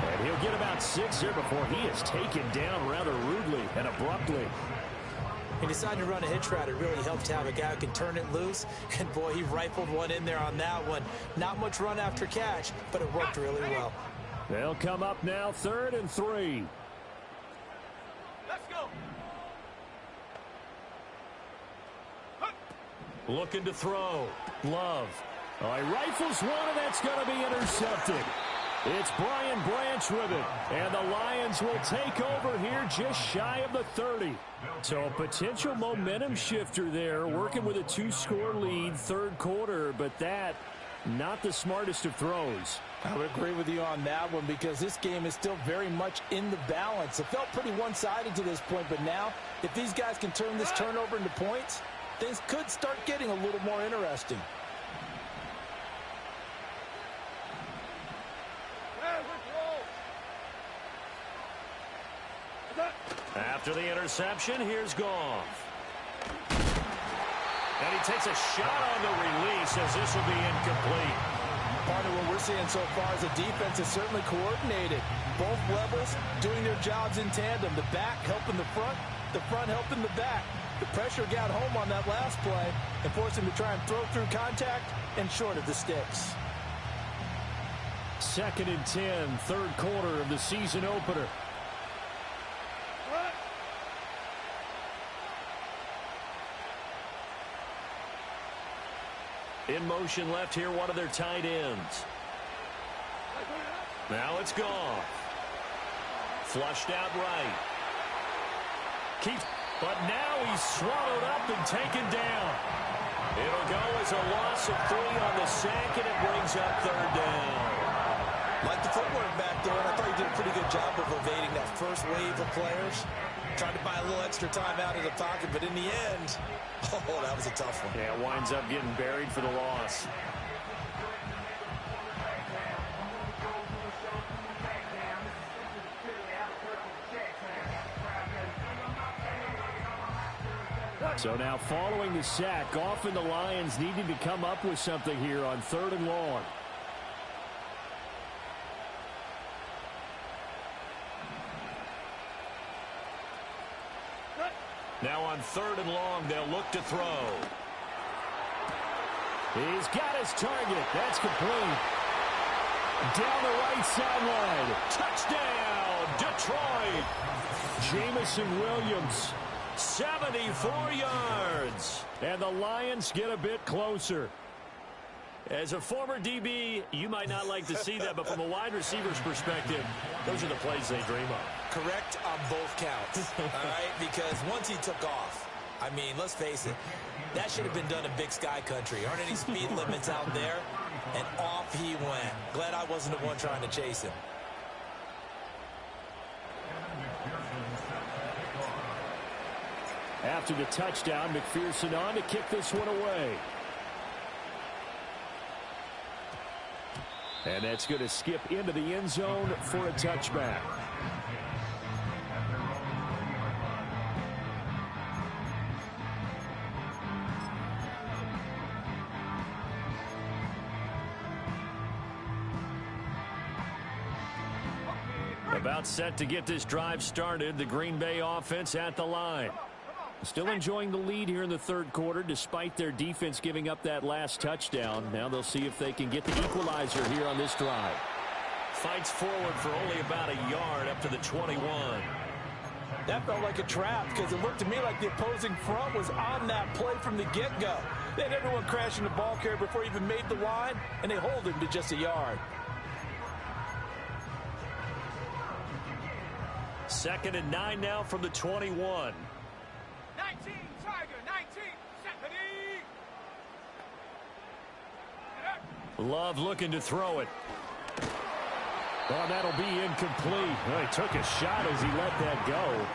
[SPEAKER 4] And he'll get about 6 here before he is taken down rather rudely and abruptly.
[SPEAKER 9] He decided to run a hitch route. It really helped to have a guy who can turn it loose. And, boy, he rifled one in there on that one. Not much run after catch, but it worked really well.
[SPEAKER 4] They'll come up now 3rd and 3.
[SPEAKER 8] Let's go.
[SPEAKER 4] Looking to throw. Love. Oh, he rifles one, and that's going to be intercepted. It's Brian Branch with it, and the Lions will take over here just shy of the 30. So a potential momentum shifter there, working with a 2-score lead, 3rd quarter, but that, not the smartest of throws.
[SPEAKER 5] I would agree with you on that one because this game is still very much in the balance. It felt pretty one-sided to this point, but now, if these guys can turn this turnover into points, things could start getting a little more interesting.
[SPEAKER 4] After the interception, here's Goff. And he takes a shot on the release as this will be incomplete.
[SPEAKER 5] Part of what we're seeing so far is the defense is certainly coordinated. Both levels doing their jobs in tandem. The back helping the front helping the back. The pressure got home on that last play and forced him to try and throw through contact and short of the sticks.
[SPEAKER 4] 2nd and 10, 3rd quarter of the season opener. In motion left here, one of their tight ends. Now it's gone. Flushed out right. But now he's swallowed up and taken down. It'll go as a loss of 3 on the sack, and it brings up 3rd down.
[SPEAKER 6] Like the footwork back there, and I thought he did a pretty good job of evading that first wave of players. Tried to buy a little extra time out of the pocket, but in the end, oh, that was a tough one.
[SPEAKER 4] Yeah, winds up getting buried for the loss. So now following the sack, Goff and the Lions needing to come up with something here on 3rd and long. Now on 3rd and long, they'll look to throw. He's got his target. That's complete. Down the right sideline. Touchdown, Detroit. Jamison Williams, 74 yards. And the Lions get a bit closer. As a former DB, you might not like to see that, but from a wide receiver's perspective, those are the plays they dream of.
[SPEAKER 6] Correct on both counts, all right? Because once he took off, I mean, let's face it, that should have been done in Big Sky Country. Aren't any speed limits out there? And off he went. Glad I wasn't the one trying to chase him.
[SPEAKER 4] After the touchdown, McPherson on to kick this one away. And that's going to skip into the end zone for a touchback. About set to get this drive started. The Green Bay offense at the line. Still enjoying the lead here in the third quarter despite their defense giving up that last touchdown. Now they'll see if they can get the equalizer here on this drive.
[SPEAKER 5] Fights forward for only about a yard up to the 21. That felt like a trap because it looked to me like the opposing front was on that play from the get-go. They had everyone crashing the ball carrier before he even made the line, and they hold him to just a yard.
[SPEAKER 4] 2nd and 9 now from the 21.
[SPEAKER 8] 19, Tiger, 19, Stephanie.
[SPEAKER 4] Love looking to throw it. Well, that'll be incomplete. Well, he took a shot as he let that go.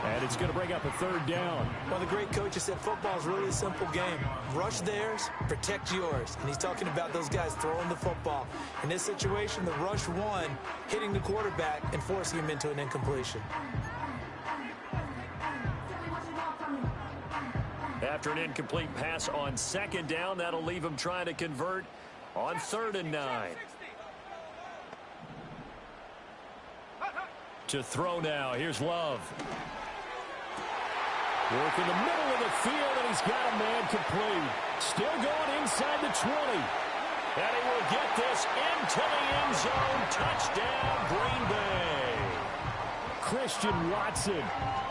[SPEAKER 4] And it's going to bring up a 3rd down.
[SPEAKER 9] Well, the great coach has said football is really a simple game. Rush theirs, protect yours. And he's talking about those guys throwing the football. In this situation, the rush one, hitting the quarterback and forcing him into an incompletion.
[SPEAKER 4] After an incomplete pass on 2nd down, that'll leave him trying to convert on 3rd and 9. To throw now. Here's Love. Work in the middle of the field, and he's got a man complete. Still going inside the 20. And he will get this into the end zone. Touchdown, Green Bay. Christian Watson,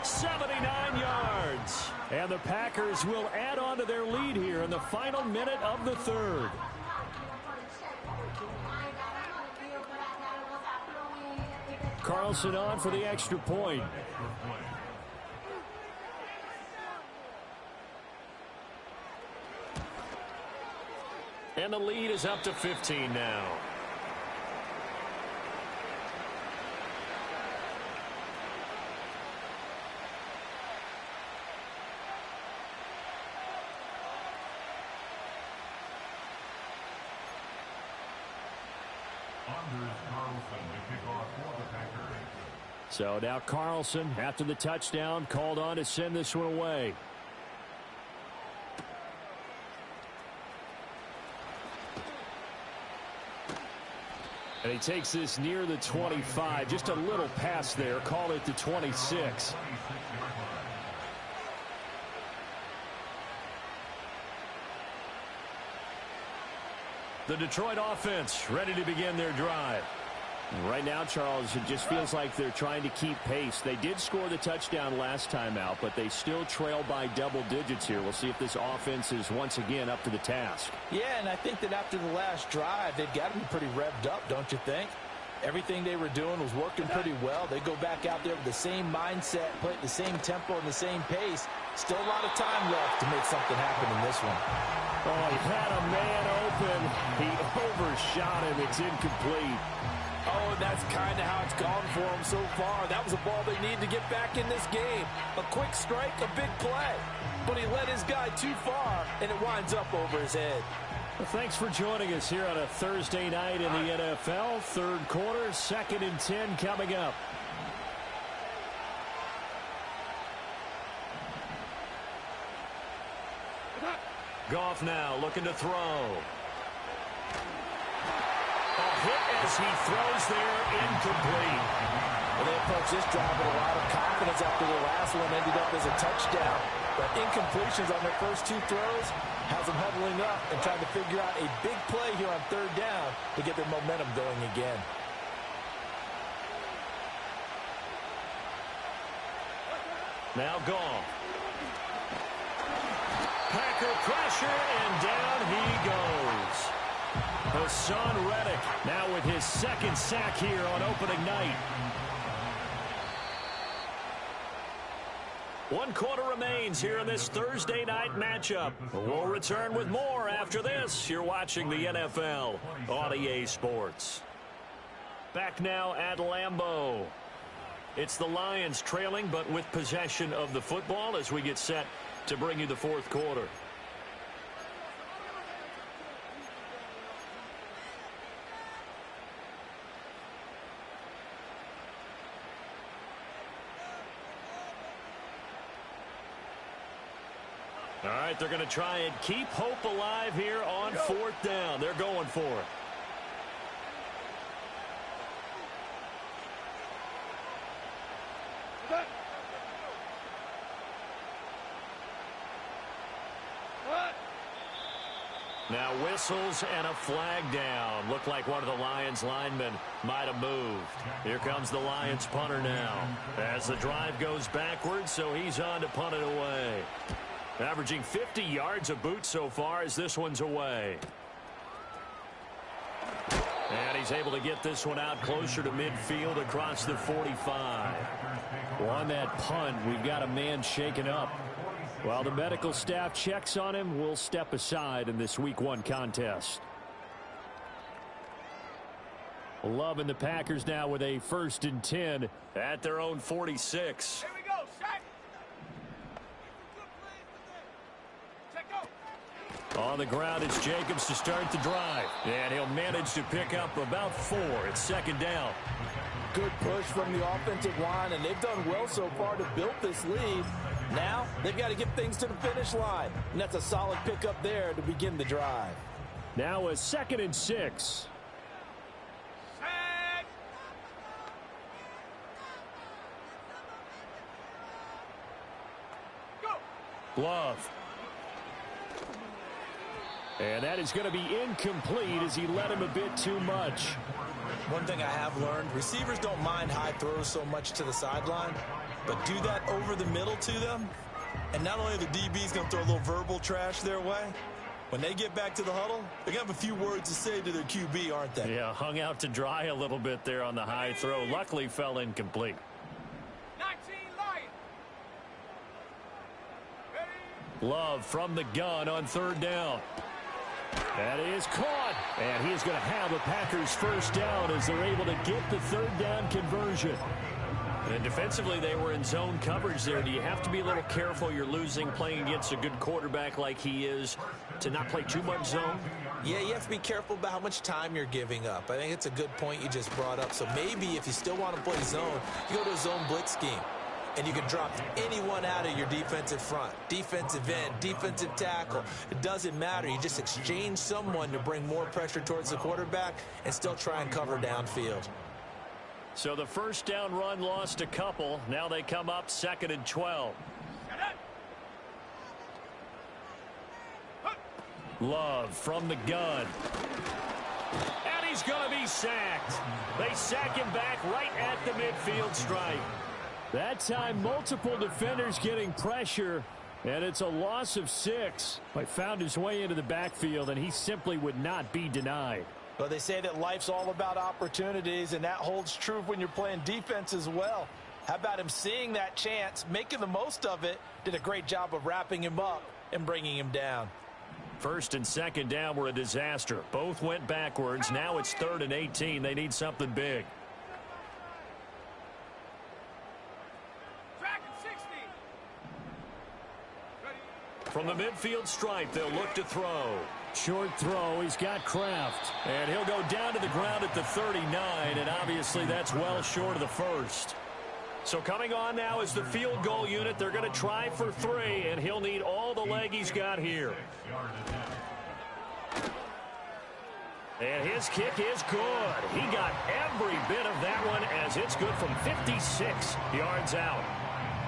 [SPEAKER 4] 79 yards. And the Packers will add on to their lead here in the final minute of the 3rd. Carlson on for the extra point. And the lead is up to 15 now. So now Carlson, after the touchdown, called on to send this one away. And he takes this near the 25. Just a little pass there. Call it the 26. The Detroit offense ready to begin their drive. Right now, Charles, it just feels like they're trying to keep pace. They did score the touchdown last time out, but they still trail by double digits here. We'll see if this offense is once again up to the task.
[SPEAKER 5] Yeah, and I think that after the last drive, they've got to be pretty revved up, don't you think? Everything they were doing was working pretty well. They go back out there with the same mindset, play at the same tempo and the same pace. Still a lot of time left to make something happen in this one.
[SPEAKER 4] Oh, he had a man open. He overshot him. It's incomplete.
[SPEAKER 5] Oh, and that's kind of how it's gone for them so far. That was a ball they need to get back in this game. A quick strike, a big play. But he led his guy too far, and it winds up over his head.
[SPEAKER 4] Well, thanks for joining us here on a Thursday night in the NFL. Third quarter, 2nd and 10 coming up. Goff now looking to throw. A hit as he throws there, incomplete.
[SPEAKER 5] Well, they approached this drive with a lot of confidence after the last one ended up as a touchdown. But incompletions on their first 2 throws has them huddling up and trying to figure out a big play here on 3rd down to get their momentum going again.
[SPEAKER 4] Now Goff. Packer pressure, and down he goes. Hassan Reddick now with his 2nd sack here on opening night. 1 quarter remains here in this Thursday night matchup. We'll return with more after this. You're watching the NFL on EA Sports. Back now at Lambeau. It's the Lions trailing, but with possession of the football as we get set to bring you the 4th quarter. All right, they're going to try and keep hope alive here on 4th down. They're going for it. Now whistles and a flag down. Looked like one of the Lions linemen might have moved. Here comes the Lions punter now. As the drive goes backwards, so he's on to punt it away. Averaging 50 yards a boot so far as this one's away. And he's able to get this one out closer to midfield across the 45.
[SPEAKER 7] On that punt, we've got a man shaken up. While the medical staff checks on him, we'll step aside in this Week 1 contest. Love and the Packers now with a 1st and 10
[SPEAKER 4] at their own 46.
[SPEAKER 8] Here we go, Shaq. Check go.
[SPEAKER 4] On the ground, it's Jacobs to start the drive. And he'll manage to pick up about 4. It's 2nd down.
[SPEAKER 5] Good push from the offensive line, and they've done well so far to build this lead. Now, they've got to get things to the finish line, and that's a solid pickup there to begin the drive.
[SPEAKER 7] Now a 2nd and 6.
[SPEAKER 8] Shaq. Go.
[SPEAKER 4] Love.
[SPEAKER 7] And that is going to be incomplete as he led him a bit too much.
[SPEAKER 6] One thing I have learned, receivers don't mind high throws so much to the sideline, but do that over the middle to them, and not only are the DBs going to throw a little verbal trash their way, when they get back to the huddle, they're going to have a few words to say to their QB, aren't they?
[SPEAKER 4] Yeah, hung out to dry a little bit there on the high throw. Luckily fell incomplete.
[SPEAKER 8] 19 Lions. Ready.
[SPEAKER 4] Love from the gun on 3rd down.
[SPEAKER 7] That is caught. And he is going to have a Packers 1st down as they're able to get the 3rd down conversion.
[SPEAKER 4] And defensively, they were in zone coverage there. Do you have to be a little careful? You're losing, playing against a good quarterback like he is, to not play too much zone?
[SPEAKER 6] Yeah, you have to be careful about how much time you're giving up. I think it's a good point you just brought up. So maybe if you still want to play zone, you go to a zone blitz scheme. And you can drop anyone out of your defensive front, defensive end, defensive tackle. It doesn't matter. You just exchange someone to bring more pressure towards the quarterback and still try and cover downfield.
[SPEAKER 4] So the 1st down run lost a couple. Now they come up 2nd and 12. Love from the gun. And he's going to be sacked. They sack him back right at the midfield stripe.
[SPEAKER 7] That time, multiple defenders getting pressure, and it's a loss of 6. But found his way into the backfield, and he simply would not be denied.
[SPEAKER 5] Well, they say that life's all about opportunities, and that holds true when you're playing defense as well. How about him seeing that chance, making the most of it, did a great job of wrapping him up and bringing him down.
[SPEAKER 4] 1st and 2nd down were a disaster. Both went backwards. Now it's 3rd and 18. They need something big. From the midfield stripe, they'll look to throw.
[SPEAKER 7] Short throw. He's got Kraft.
[SPEAKER 4] And he'll go down to the ground at the 39, and obviously that's well short of the 1st. So coming on now is the field goal unit. They're going to try for 3, and he'll need all the leg he's got here. And his kick is good. He got every bit of that one as it's good from 56 yards out.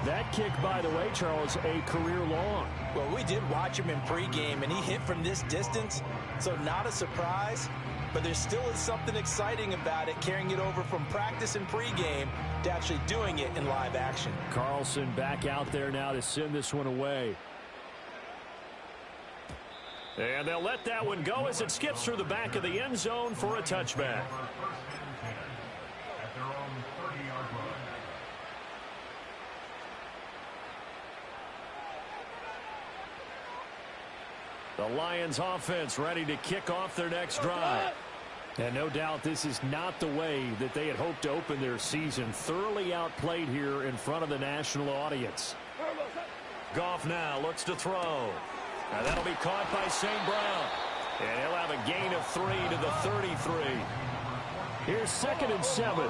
[SPEAKER 7] That kick, by the way, Charles, a career long.
[SPEAKER 5] Well, we did watch him in pregame, and he hit from this distance, so not a surprise. But there still is something exciting about it, carrying it over from practice and pregame to actually doing it in live action.
[SPEAKER 7] Carlson back out there now to send this one away.
[SPEAKER 4] And they'll let that one go as it skips through the back of the end zone for a touchback. The Lions offense ready to kick off their next drive.
[SPEAKER 7] And no doubt this is not the way that they had hoped to open their season. Thoroughly outplayed here in front of the national audience.
[SPEAKER 4] Goff now looks to throw. And that'll be caught by St. Brown. And he'll have a gain of 3 to the 33.
[SPEAKER 7] Here's 2nd and 7.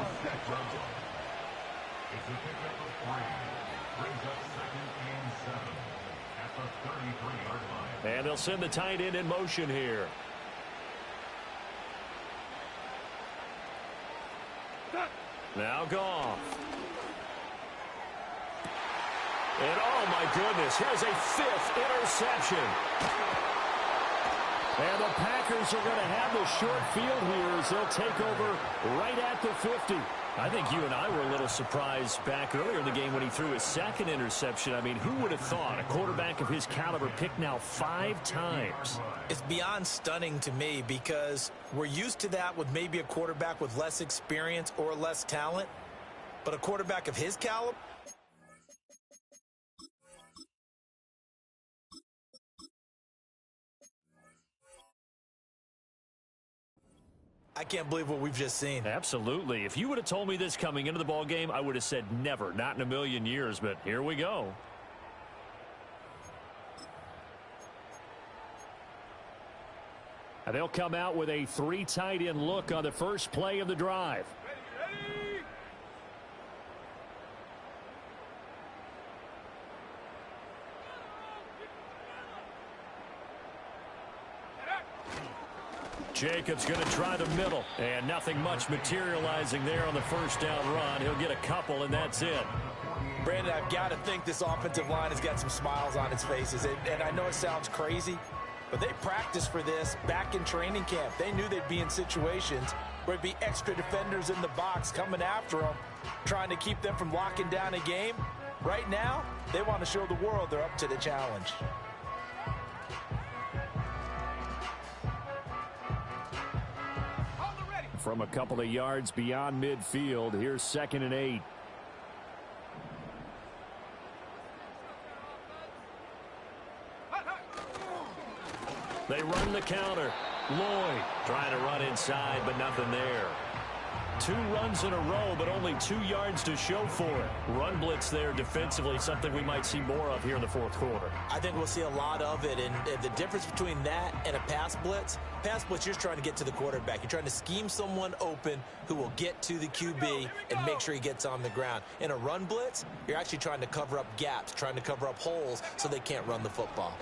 [SPEAKER 4] And they'll send the tight end in motion here. Now Goff. And oh my goodness, here's a 5th interception. And the Packers are going to have the short field here as they'll take over right at the 50. I think you and I were a little surprised back earlier in the game when he threw his 2nd interception. I mean, who would have thought a quarterback of his caliber picked now 5 times?
[SPEAKER 9] It's beyond stunning to me because we're used to that with maybe a quarterback with less experience or less talent. But a quarterback of his caliber? I can't believe what we've just seen.
[SPEAKER 4] Absolutely. If you would have told me this coming into the ball game, I would have said never, not in a million years, but here we go. And they'll come out with a 3 tight end look on the first play of the drive.
[SPEAKER 8] Ready.
[SPEAKER 4] Jacobs going to try the middle, and nothing much materializing there on the first down run. He'll get a couple, and that's it.
[SPEAKER 9] Brandon, I've got to think this offensive line has got some smiles on its faces. And I know it sounds crazy, but they practiced for this back in training camp. They knew they'd be in situations where there'd be extra defenders in the box coming after them, trying to keep them from locking down a game. Right now, they want to show the world they're up to the challenge.
[SPEAKER 4] From a couple of yards beyond midfield, here's 2nd and 8. They run the counter. Lloyd trying to run inside, but nothing there. 2 runs in a row, but only 2 yards to show for it. Run blitz there defensively, something we might see more of here in the 4th quarter.
[SPEAKER 9] I think we'll see a lot of it, and the difference between that and a pass blitz, you're just trying to get to the quarterback. You're trying to scheme someone open who will get to the QB and make sure he gets on the ground. In a run blitz, you're actually trying to cover up gaps, trying to cover up holes so they can't run the football.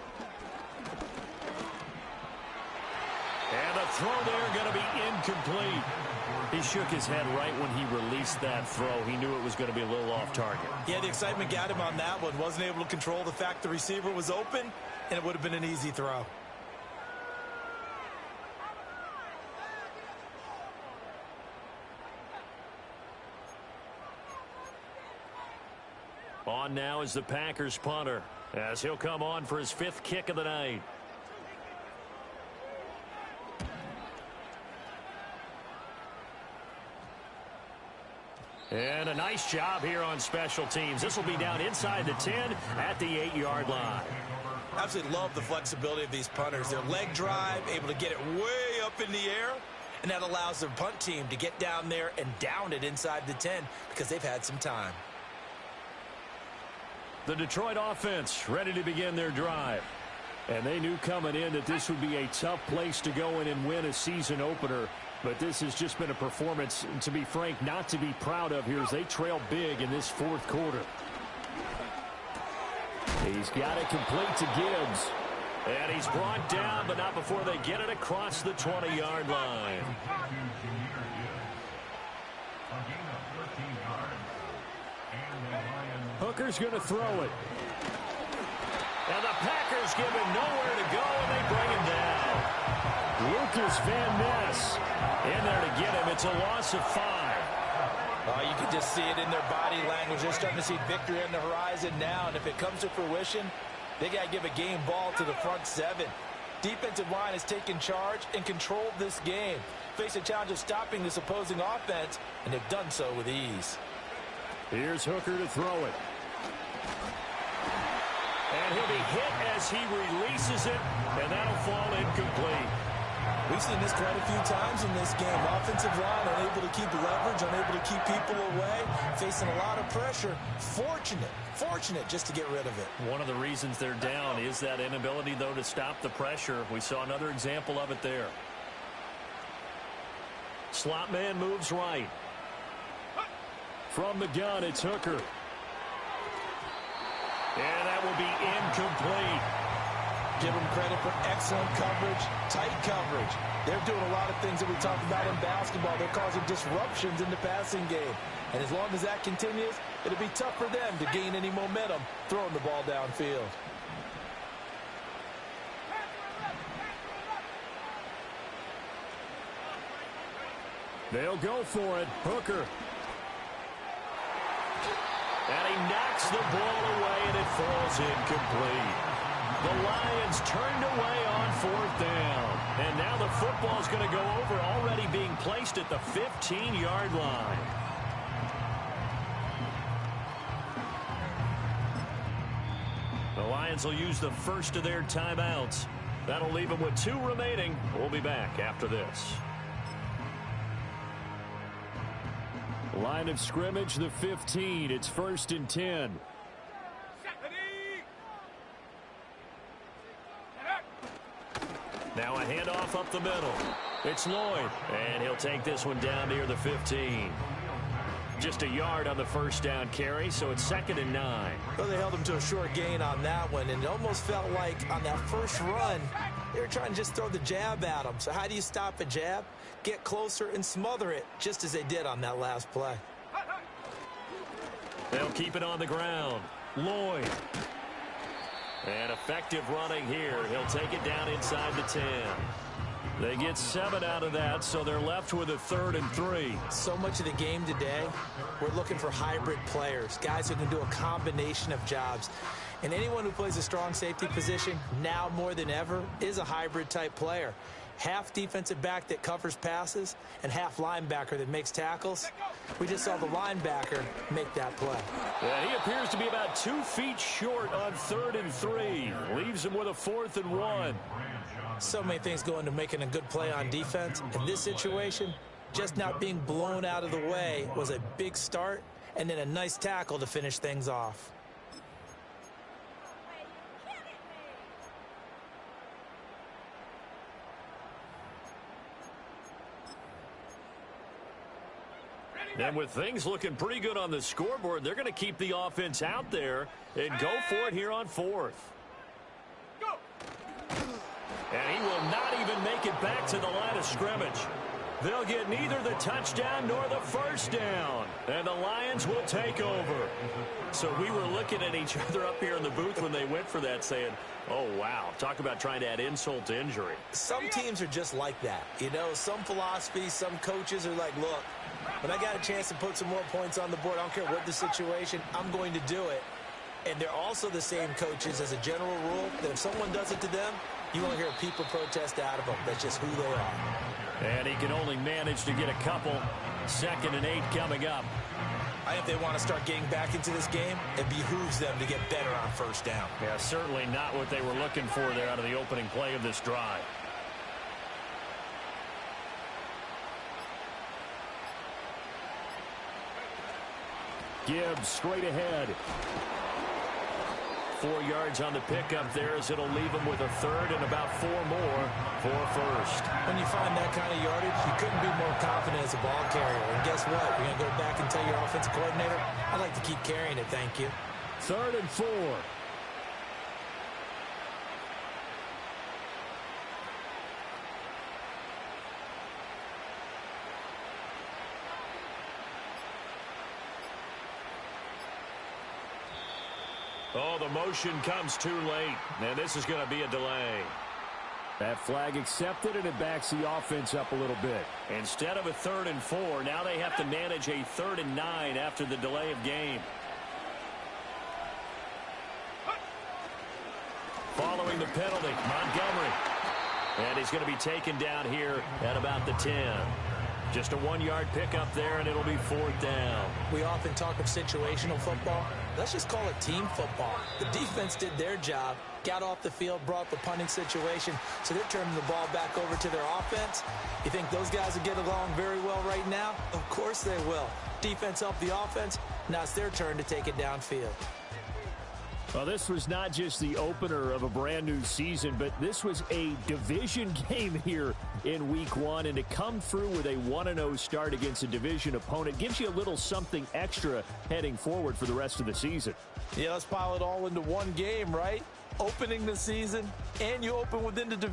[SPEAKER 4] And the throw there going to be incomplete. He shook his head right when he released that throw. He knew it was going to be a little off target.
[SPEAKER 9] Yeah, the excitement got him on that one. Wasn't able to control the fact the receiver was open, and it would have been an easy throw.
[SPEAKER 4] On now is the Packers punter as he'll come on for his 5th kick of the night. And a nice job here on special teams. This will be down inside the 10 at the 8-yard line.
[SPEAKER 9] Absolutely love the flexibility of these punters. Their leg drive, able to get it way up in the air, and that allows their punt team to get down there and down it inside the 10 because they've had some time.
[SPEAKER 4] The Detroit offense ready to begin their drive. And they knew coming in that this would be a tough place to go in and win a season opener. But this has just been a performance, to be frank, not to be proud of here as they trail big in this 4th quarter. He's got it complete to Gibbs. And he's brought down, but not before they get it across the 20-yard line. Hooker's going to throw it. And the Packers give him nowhere to go, and they bring him down. Lucas Van Ness in there to get him. It's a loss of 5.
[SPEAKER 9] Oh, you can just see it in their body language. They're starting to see victory on the horizon now, and if it comes to fruition, they got to give a game ball to the front 7. Defensive line has taken charge and controlled this game. Face a challenge of stopping this opposing offense, and they've done so with ease.
[SPEAKER 4] Here's Hooker to throw it. And he'll be hit as he releases it, and that'll fall incomplete.
[SPEAKER 9] We've seen this quite a few times in this game. Offensive line unable to keep leverage, unable to keep people away, facing a lot of pressure. Fortunate just to get rid of it.
[SPEAKER 4] One of the reasons they're down is that inability, though, to stop the pressure. We saw another example of it there. Slot man moves right. From the gun, it's Hooker. And that will be incomplete.
[SPEAKER 9] Give him credit for excellent coverage, tight coverage.
[SPEAKER 5] yardage. They're doing a lot of things that we talk about in basketball. They're causing disruptions in the passing game. And as long as that continues, it'll be tough for them to gain any momentum throwing the ball downfield.
[SPEAKER 7] They'll go for it. Hooker.
[SPEAKER 4] And he knocks the ball away, and it falls incomplete. The Lions turned away on 4th down. And now the football's going to go over, already being placed at the 15-yard line. The Lions will use the first of their timeouts. That'll leave them with 2 remaining. We'll be back after this.
[SPEAKER 7] Line of scrimmage, the 15. It's 1st and 10.
[SPEAKER 4] Now a handoff up the middle. It's Lloyd, and he'll take this one down near the 15. Just a yard on the first down carry, so it's 2nd and 9.
[SPEAKER 9] Well, they held him to a short gain on that one, and it almost felt like on that first run, they were trying to just throw the jab at him. So how do you stop a jab? Get closer and smother it, just as they did on that last play.
[SPEAKER 4] They'll keep it on the ground. Lloyd. And effective running here. He'll take it down inside the 10. They get 7 out of that, so they're left with a 3rd and 3.
[SPEAKER 9] So much of the game today, we're looking for hybrid players, guys who can do a combination of jobs. And anyone who plays a strong safety position, now more than ever, is a hybrid type player. Half defensive back that covers passes and half linebacker that makes tackles. We just saw the linebacker make that play.
[SPEAKER 4] Yeah, he appears to be about 2 feet short on 3rd and 3. Leaves him with a 4th and 1.
[SPEAKER 9] So many things go into making a good play on defense. In this situation, just not being blown out of the way was a big start, and then a nice tackle to finish things off.
[SPEAKER 4] And with things looking pretty good on the scoreboard, they're going to keep the offense out there and go for it here on 4th.
[SPEAKER 8] Go.
[SPEAKER 4] And he will not even make it back to the line of scrimmage. They'll get neither the touchdown nor the first down. And the Lions will take over. So we were looking at each other up here in the booth when they went for that saying, oh, wow, talk about trying to add insult to injury.
[SPEAKER 9] Some teams are just like that. You know, some philosophies, some coaches are like, look, when I got a chance to put some more points on the board, I don't care what the situation, I'm going to do it. And they're also the same coaches as a general rule that if someone does it to them, you won't hear people protest out of them. That's just who they are.
[SPEAKER 4] And he can only manage to get a couple. 2nd and 8 coming up.
[SPEAKER 9] I think if they want to start getting back into this game, it behooves them to get better on first down.
[SPEAKER 4] Yeah, certainly not what they were looking for there out of the opening play of this drive.
[SPEAKER 7] Gibbs straight ahead.
[SPEAKER 4] 4 yards on the pickup there as it'll leave him with a 3rd and about 4 more for a first.
[SPEAKER 9] When you find that kind of yardage, you couldn't be more confident as a ball carrier. And guess what? You're going to go back and tell your offensive coordinator, I'd like to keep carrying it, thank you.
[SPEAKER 7] 3rd and 4.
[SPEAKER 4] Oh, the motion comes too late, and this is going to be a delay.
[SPEAKER 7] That flag accepted, and it backs the offense up a little bit.
[SPEAKER 4] Instead of a 3rd and 4, now they have to manage a 3rd and 9 after the delay of game. Following the penalty, Montgomery. And he's going to be taken down here at about the 10. Just a 1-yard pickup there, and it'll be 4th down.
[SPEAKER 9] We often talk of situational football. Let's just call it team football. The defense did their job, got off the field, brought the punting situation, so they're turning the ball back over to their offense. You think those guys will get along very well right now? Of course they will. Defense helped the offense. Now it's their turn to take it downfield.
[SPEAKER 7] Well, this was not just the opener of a brand new season, but this was a division game here in week 1. And to come through with a 1-0 start against a division opponent gives you a little something extra heading forward for the rest of the season.
[SPEAKER 5] Yeah, let's pile it all into one game, right? Opening the season, and you open within the division.